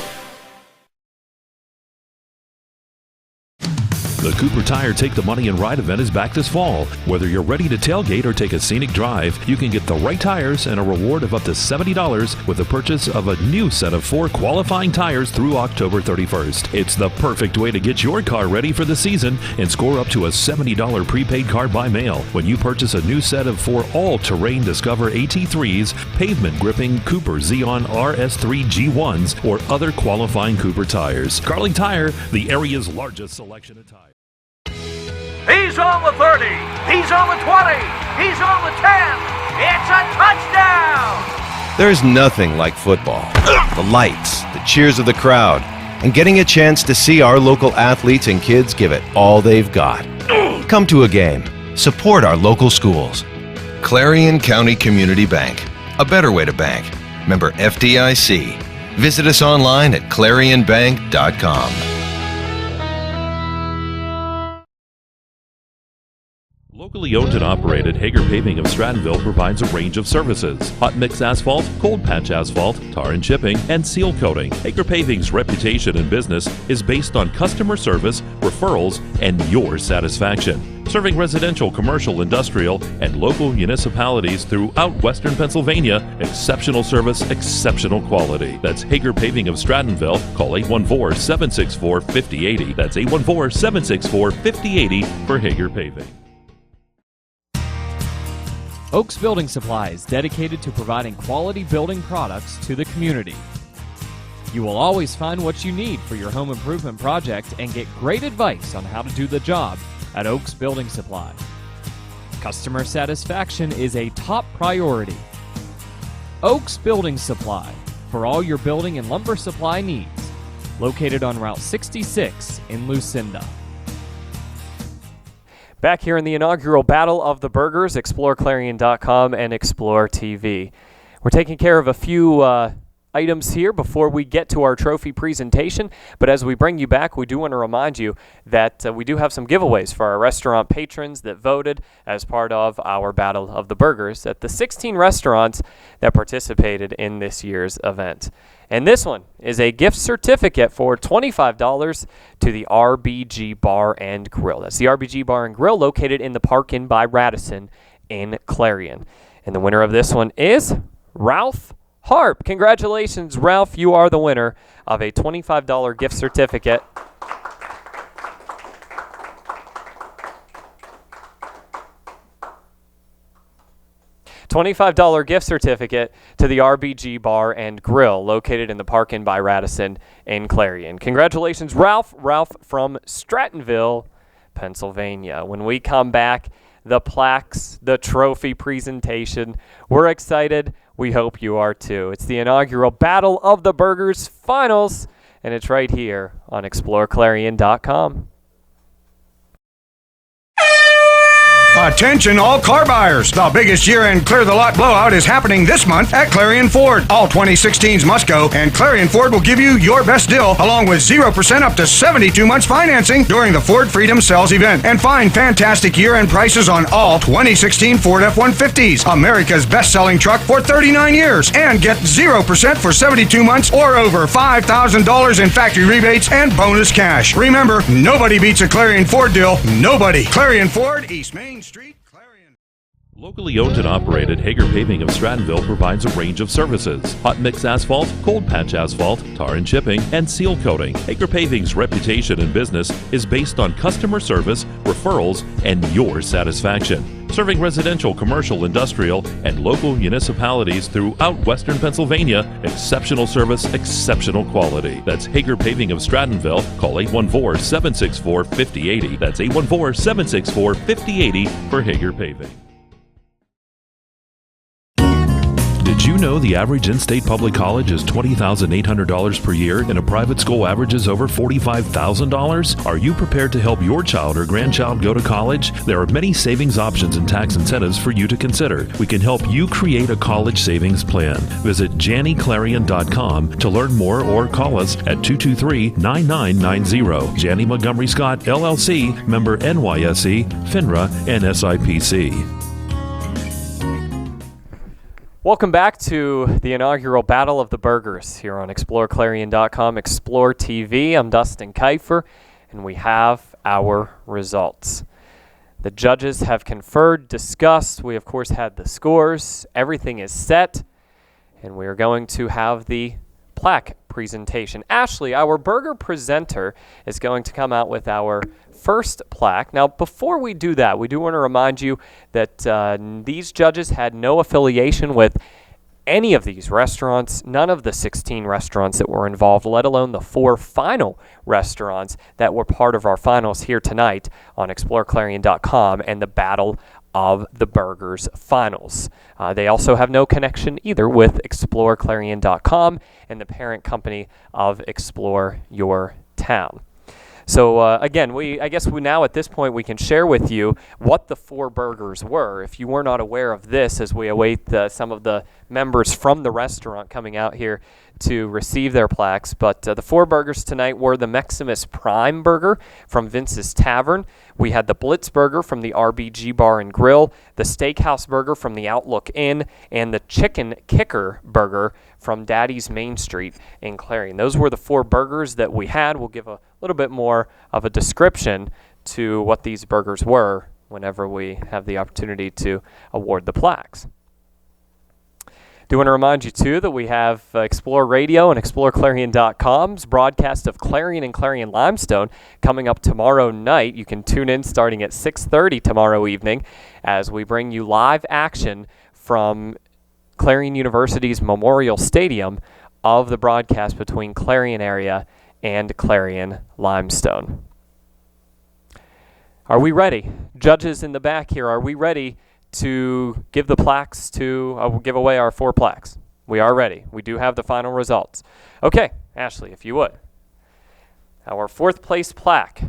The Cooper Tire Take the Money and Ride event is back this fall. Whether you're ready to tailgate or take a scenic drive, you can get the right tires and a reward of up to $70 with the purchase of a new set of 4 qualifying tires through October 31st. It's the perfect way to get your car ready for the season and score up to a $70 prepaid card by mail when you purchase a new set of 4 all-terrain Discover AT3s, pavement-gripping Cooper Xeon RS3 G1s, or other qualifying Cooper tires. Carling Tire, the area's largest selection of tires. He's on the 30. He's on the 20. He's on the 10. It's a touchdown! There's nothing like football. The lights, the cheers of the crowd, and getting a chance to see our local athletes and kids give it all they've got. Come to a game. Support our local schools. Clarion County Community Bank. A better way to bank. Member FDIC. Visit us online at ClarionBank.com. Locally owned and operated, Hager Paving of Strattonville provides a range of services: hot mix asphalt, cold patch asphalt, tar and chipping, and seal coating. Hager Paving's reputation in business is based on customer service, referrals, and your satisfaction. Serving residential, commercial, industrial, and local municipalities throughout Western Pennsylvania, exceptional service, exceptional quality. That's Hager Paving of Strattonville. Call 814-764-5080. That's 814-764-5080 for Hager Paving. Oaks Building Supply is dedicated to providing quality building products to the community. You will always find what you need for your home improvement project and get great advice on how to do the job at Oaks Building Supply. Customer satisfaction is a top priority. Oaks Building Supply, for all your building and lumber supply needs. Located on Route 66 in Lucinda. Back here in the inaugural Battle of the Burgers, exploreClarion.com and Explore TV. We're taking care of a few items here before we get to our trophy presentation, but as we bring you back, we do want to remind you that we do have some giveaways for our restaurant patrons that voted as part of our Battle of the Burgers at the 16 restaurants that participated in this year's event. And this one is a gift certificate for $25 to the RBG Bar and Grill. That's the RBG Bar and Grill located in the Park Inn by Radisson in Clarion. And the winner of this one is Ralph Harp. Congratulations, Ralph. You are the winner of a $25 gift certificate. $25 gift certificate to the RBG Bar and Grill located in the Park Inn by Radisson in Clarion. Congratulations, Ralph. Ralph from Strattonville, Pennsylvania. When we come back, the plaques, the trophy presentation. We're excited. We hope you are too. It's the inaugural Battle of the Burgers Finals, and it's right here on exploreClarion.com. Attention all car buyers. The biggest year-end clear-the-lot blowout is happening this month at Clarion Ford. All 2016s must go, and Clarion Ford will give you your best deal along with 0% up to 72 months financing during the Ford Freedom Sales event. And find fantastic year-end prices on all 2016 Ford F-150s, America's best-selling truck for 39 years. And get 0% for 72 months or over $5,000 in factory rebates and bonus cash. Remember, nobody beats a Clarion Ford deal. Nobody. Clarion Ford, East Main Street, Clarion. Locally owned and operated, Hager Paving of Strattonville provides a range of services: hot mix asphalt, cold patch asphalt, tar and chipping, and seal coating. Hager Paving's reputation in business is based on customer service, referrals, and your satisfaction. Serving residential, commercial, industrial, and local municipalities throughout Western Pennsylvania, exceptional service, exceptional quality. That's Hager Paving of Strattonville. Call 814-764-5080. That's 814-764-5080 for Hager Paving. Did you know the average in-state public college is $20,800 per year and a private school averages over $45,000? Are you prepared to help your child or grandchild go to college? There are many savings options and tax incentives for you to consider. We can help you create a college savings plan. Visit JanneyClarion.com to learn more or call us at 223-9990. Janney Montgomery Scott, LLC, member NYSE, FINRA, and SIPC. Welcome back to the inaugural Battle of the Burgers here on exploreClarion.com, Explore TV. I'm Dustin Kiefer, and we have our results. The judges have conferred, discussed. We, of course, had the scores. Everything is set, and we are going to have the plaque presentation. Ashley, our burger presenter, is going to come out with our first plaque. Now, before we do that, we do want to remind you that these judges had no affiliation with any of these restaurants, none of the 16 restaurants that were involved, let alone the 4 final restaurants that were part of our finals here tonight on exploreClarion.com and the Battle of the Burgers finals. They also have no connection either with exploreClarion.com and the parent company of Explore Your Town. So again, I guess now at this point we can share with you what the 4 burgers were. If you were not aware of this, as we await some of the members from the restaurant coming out here to receive their plaques. But the 4 burgers tonight were the Maximus Prime Burger from Vince's Tavern. We had the Blitz Burger from the RBG Bar and Grill, the Steakhouse Burger from the Outlook Inn, and the Chicken Kicker Burger from Daddy's Main Street in Clarion. Those were the 4 burgers that we had. We'll give a little bit more of a description to what these burgers were whenever we have the opportunity to award the plaques. Do want to remind you, too, that we have Explore Radio and exploreClarion.com's broadcast of Clarion and Clarion Limestone coming up tomorrow night. You can tune in starting at 6:30 tomorrow evening as we bring you live action from Clarion University's Memorial Stadium of the broadcast between Clarion area and Clarion Limestone. Are we ready? Judges in the back here, are we ready to give the plaques give away our 4 plaques? We are ready. We do have the final results. Okay, Ashley, if you would. Our 4th place plaque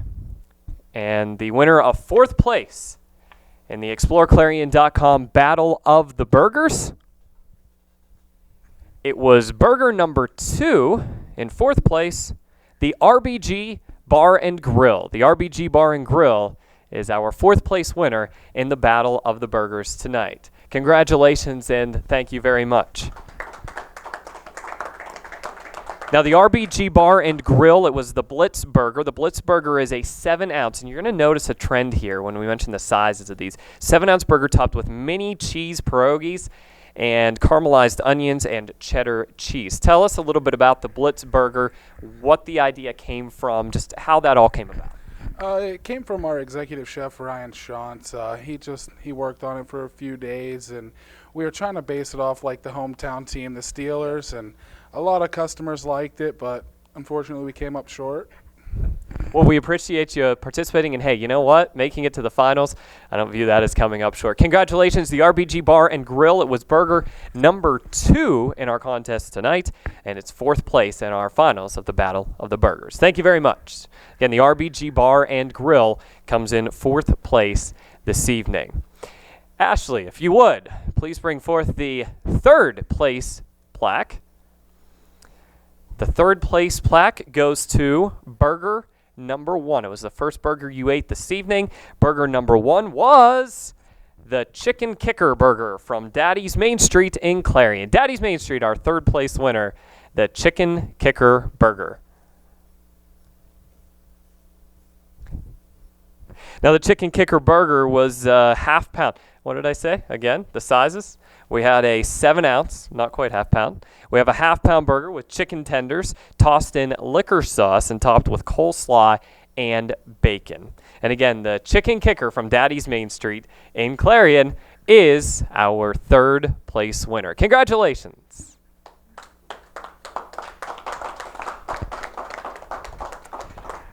and the winner of 4th place in the exploreClarion.com Battle of the Burgers. It was burger number 2 in 4th place, the RBG Bar and Grill. The RBG Bar and Grill is our 4th place winner in the Battle of the Burgers tonight. Congratulations and thank you very much. Now the RBG Bar and Grill, it was the Blitz Burger. The Blitz Burger is a 7-ounce, and you're going to notice a trend here when we mention the sizes of these. 7-ounce burger topped with mini cheese pierogies and caramelized onions and cheddar cheese. Tell us a little bit about the Blitz Burger, what the idea came from, just how that all came about. It came from our executive chef, Ryan Shantz. He worked on it for a few days, and we were trying to base it off like the hometown team, the Steelers, and a lot of customers liked it, but unfortunately we came up short. Well, we appreciate you participating, and hey, you know what? Making it to the finals, I don't view that as coming up short. Congratulations, the RBG Bar and Grill. It was burger number 2 in our contest tonight, and it's 4th place in our finals of the Battle of the Burgers. Thank you very much. Again, the RBG Bar and Grill comes in 4th place this evening. Ashley, if you would, please bring forth the 3rd place plaque. The 3rd place plaque goes to burger number 1. It was the first burger you ate this evening. Burger number 1 was the Chicken Kicker Burger from Daddy's Main Street in Clarion. Daddy's Main Street, our 3rd place winner, the Chicken Kicker Burger. Now the Chicken Kicker Burger was half pound. What did I say? Again, the sizes. We had a 7-ounce, not quite half-pound. We have a half-pound burger with chicken tenders tossed in liquor sauce and topped with coleslaw and bacon. And again, the chicken kicker from Daddy's Main Street in Clarion is our 3rd place winner. Congratulations.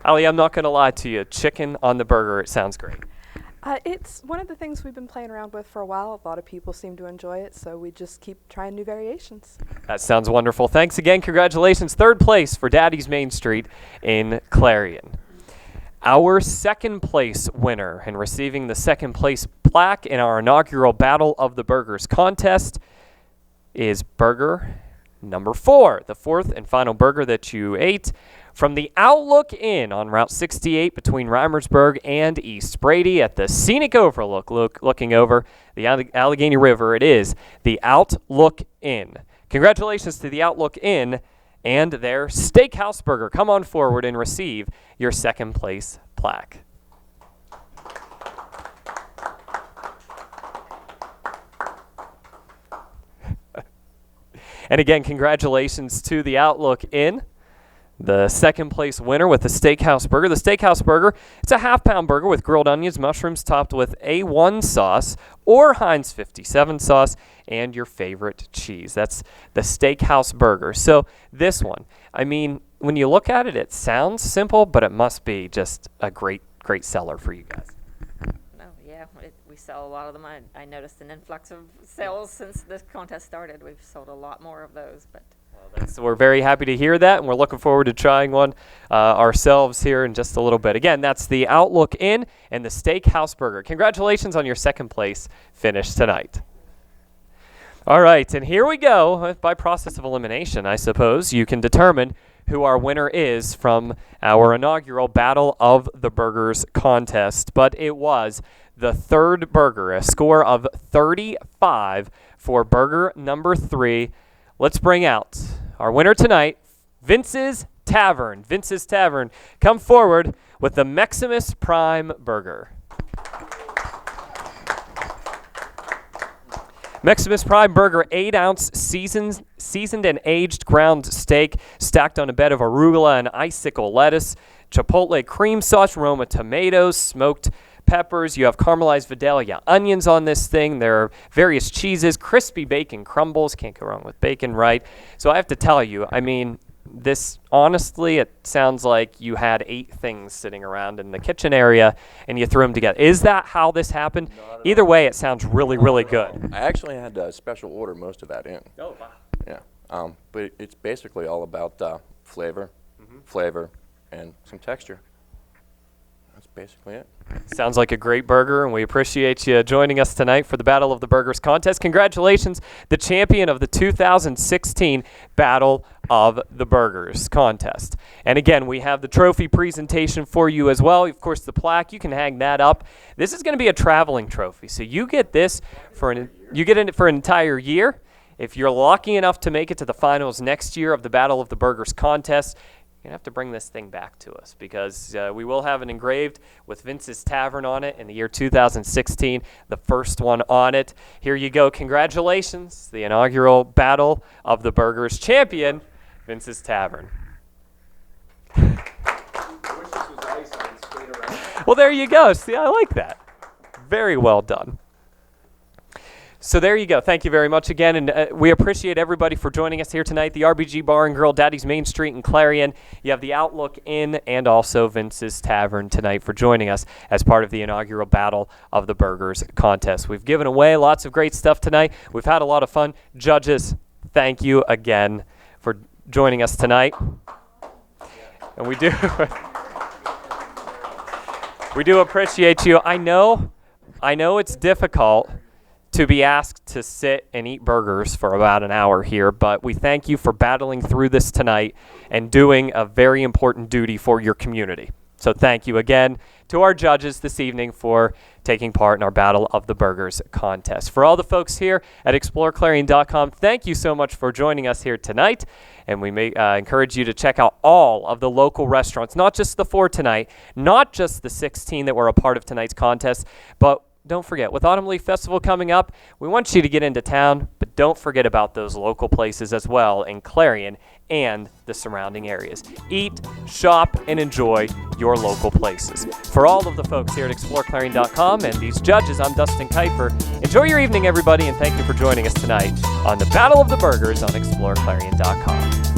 Ali, I'm not going to lie to you. Chicken on the burger, it sounds great. It's one of the things we've been playing around with for a while. A lot of people seem to enjoy it, so we just keep trying new variations. That sounds wonderful. Thanks again. Congratulations. 3rd place for Daddy's Main Street in Clarion. Our 2nd place winner and receiving the 2nd place plaque in our inaugural Battle of the Burgers contest is burger number 4, the 4th and final burger that you ate from the Outlook Inn on Route 68 between Reimersburg and East Brady at the scenic overlook looking over the Allegheny River. It is the Outlook Inn. Congratulations to the Outlook Inn and their steakhouse burger. Come on forward and receive your 2nd place plaque. And again, congratulations to the Outlook Inn, the 2nd place winner with the steakhouse burger. The steakhouse burger, it's a half-pound burger with grilled onions, mushrooms topped with A1 sauce or Heinz 57 sauce, and your favorite cheese. That's the steakhouse burger. So this one, I mean, when you look at it, it sounds simple, but it must be just a great seller for you guys. Oh, yeah, we sell a lot of them. I noticed an influx of sales since this contest started. We've sold a lot more of those, but... So we're very happy to hear that, and we're looking forward to trying one ourselves here in just a little bit. Again, that's the Outlook Inn and the Steakhouse Burger. Congratulations on your 2nd place finish tonight. All right, and here we go. By process of elimination, I suppose, you can determine who our winner is from our inaugural Battle of the Burgers contest. But it was the 3rd burger, a score of 35 for burger number 3. Let's bring out our winner tonight, Vince's Tavern. Vince's Tavern, come forward with the Maximus Prime Burger. Maximus Prime Burger, 8-ounce seasoned and aged ground steak stacked on a bed of arugula and icicle lettuce, chipotle cream sauce, Roma tomatoes, smoked peppers. You have caramelized Vidalia onions on this thing. There are various cheeses, crispy bacon crumbles. Can't go wrong with bacon, right? So I have to tell you, I mean, this, honestly, it sounds like you had 8 things sitting around in the kitchen area and you threw them together. Is that how this happened? Either way, it sounds really, really good. I actually had to special order most of that in. Oh, wow. Yeah. But it's basically all about flavor, and some texture. That's basically it. Sounds like a great burger, and we appreciate you joining us tonight for the Battle of the Burgers contest. Congratulations, the champion of the 2016 Battle of the Burgers contest. And again, we have the trophy presentation for you as well. Of course, the plaque, you can hang that up. This is going to be a traveling trophy, so you get this for an entire year. If you're lucky enough to make it to the finals next year of the Battle of the Burgers contest, you're going to have to bring this thing back to us because we will have it engraved with Vince's Tavern on it in the year 2016, the first one on it. Here you go. Congratulations, the inaugural Battle of the Burgers champion, Vince's Tavern. Well, there you go. See, I like that. Very well done. So there you go. Thank you very much again, and we appreciate everybody for joining us here tonight. The RBG Bar and Grill, Daddy's Main Street in Clarion. You have the Outlook Inn and also Vince's Tavern tonight for joining us as part of the inaugural Battle of the Burgers contest. We've given away lots of great stuff tonight. We've had a lot of fun. Judges, thank you again for joining us tonight. And we do appreciate you. I know it's difficult to be asked to sit and eat burgers for about an hour here, but we thank you for battling through this tonight and doing a very important duty for your community. So thank you again to our judges this evening for taking part in our Battle of the Burgers contest. For all the folks here at exploreClarion.com, thank you so much for joining us here tonight, and we may encourage you to check out all of the local restaurants, not just the 4 tonight, not just the 16 that were a part of tonight's contest, but don't forget, with Autumn Leaf Festival coming up, we want you to get into town, but don't forget about those local places as well in Clarion and the surrounding areas. Eat, shop, and enjoy your local places. For all of the folks here at exploreClarion.com and these judges, I'm Dustin Keifer. Enjoy your evening, everybody, and thank you for joining us tonight on the Battle of the Burgers on exploreClarion.com.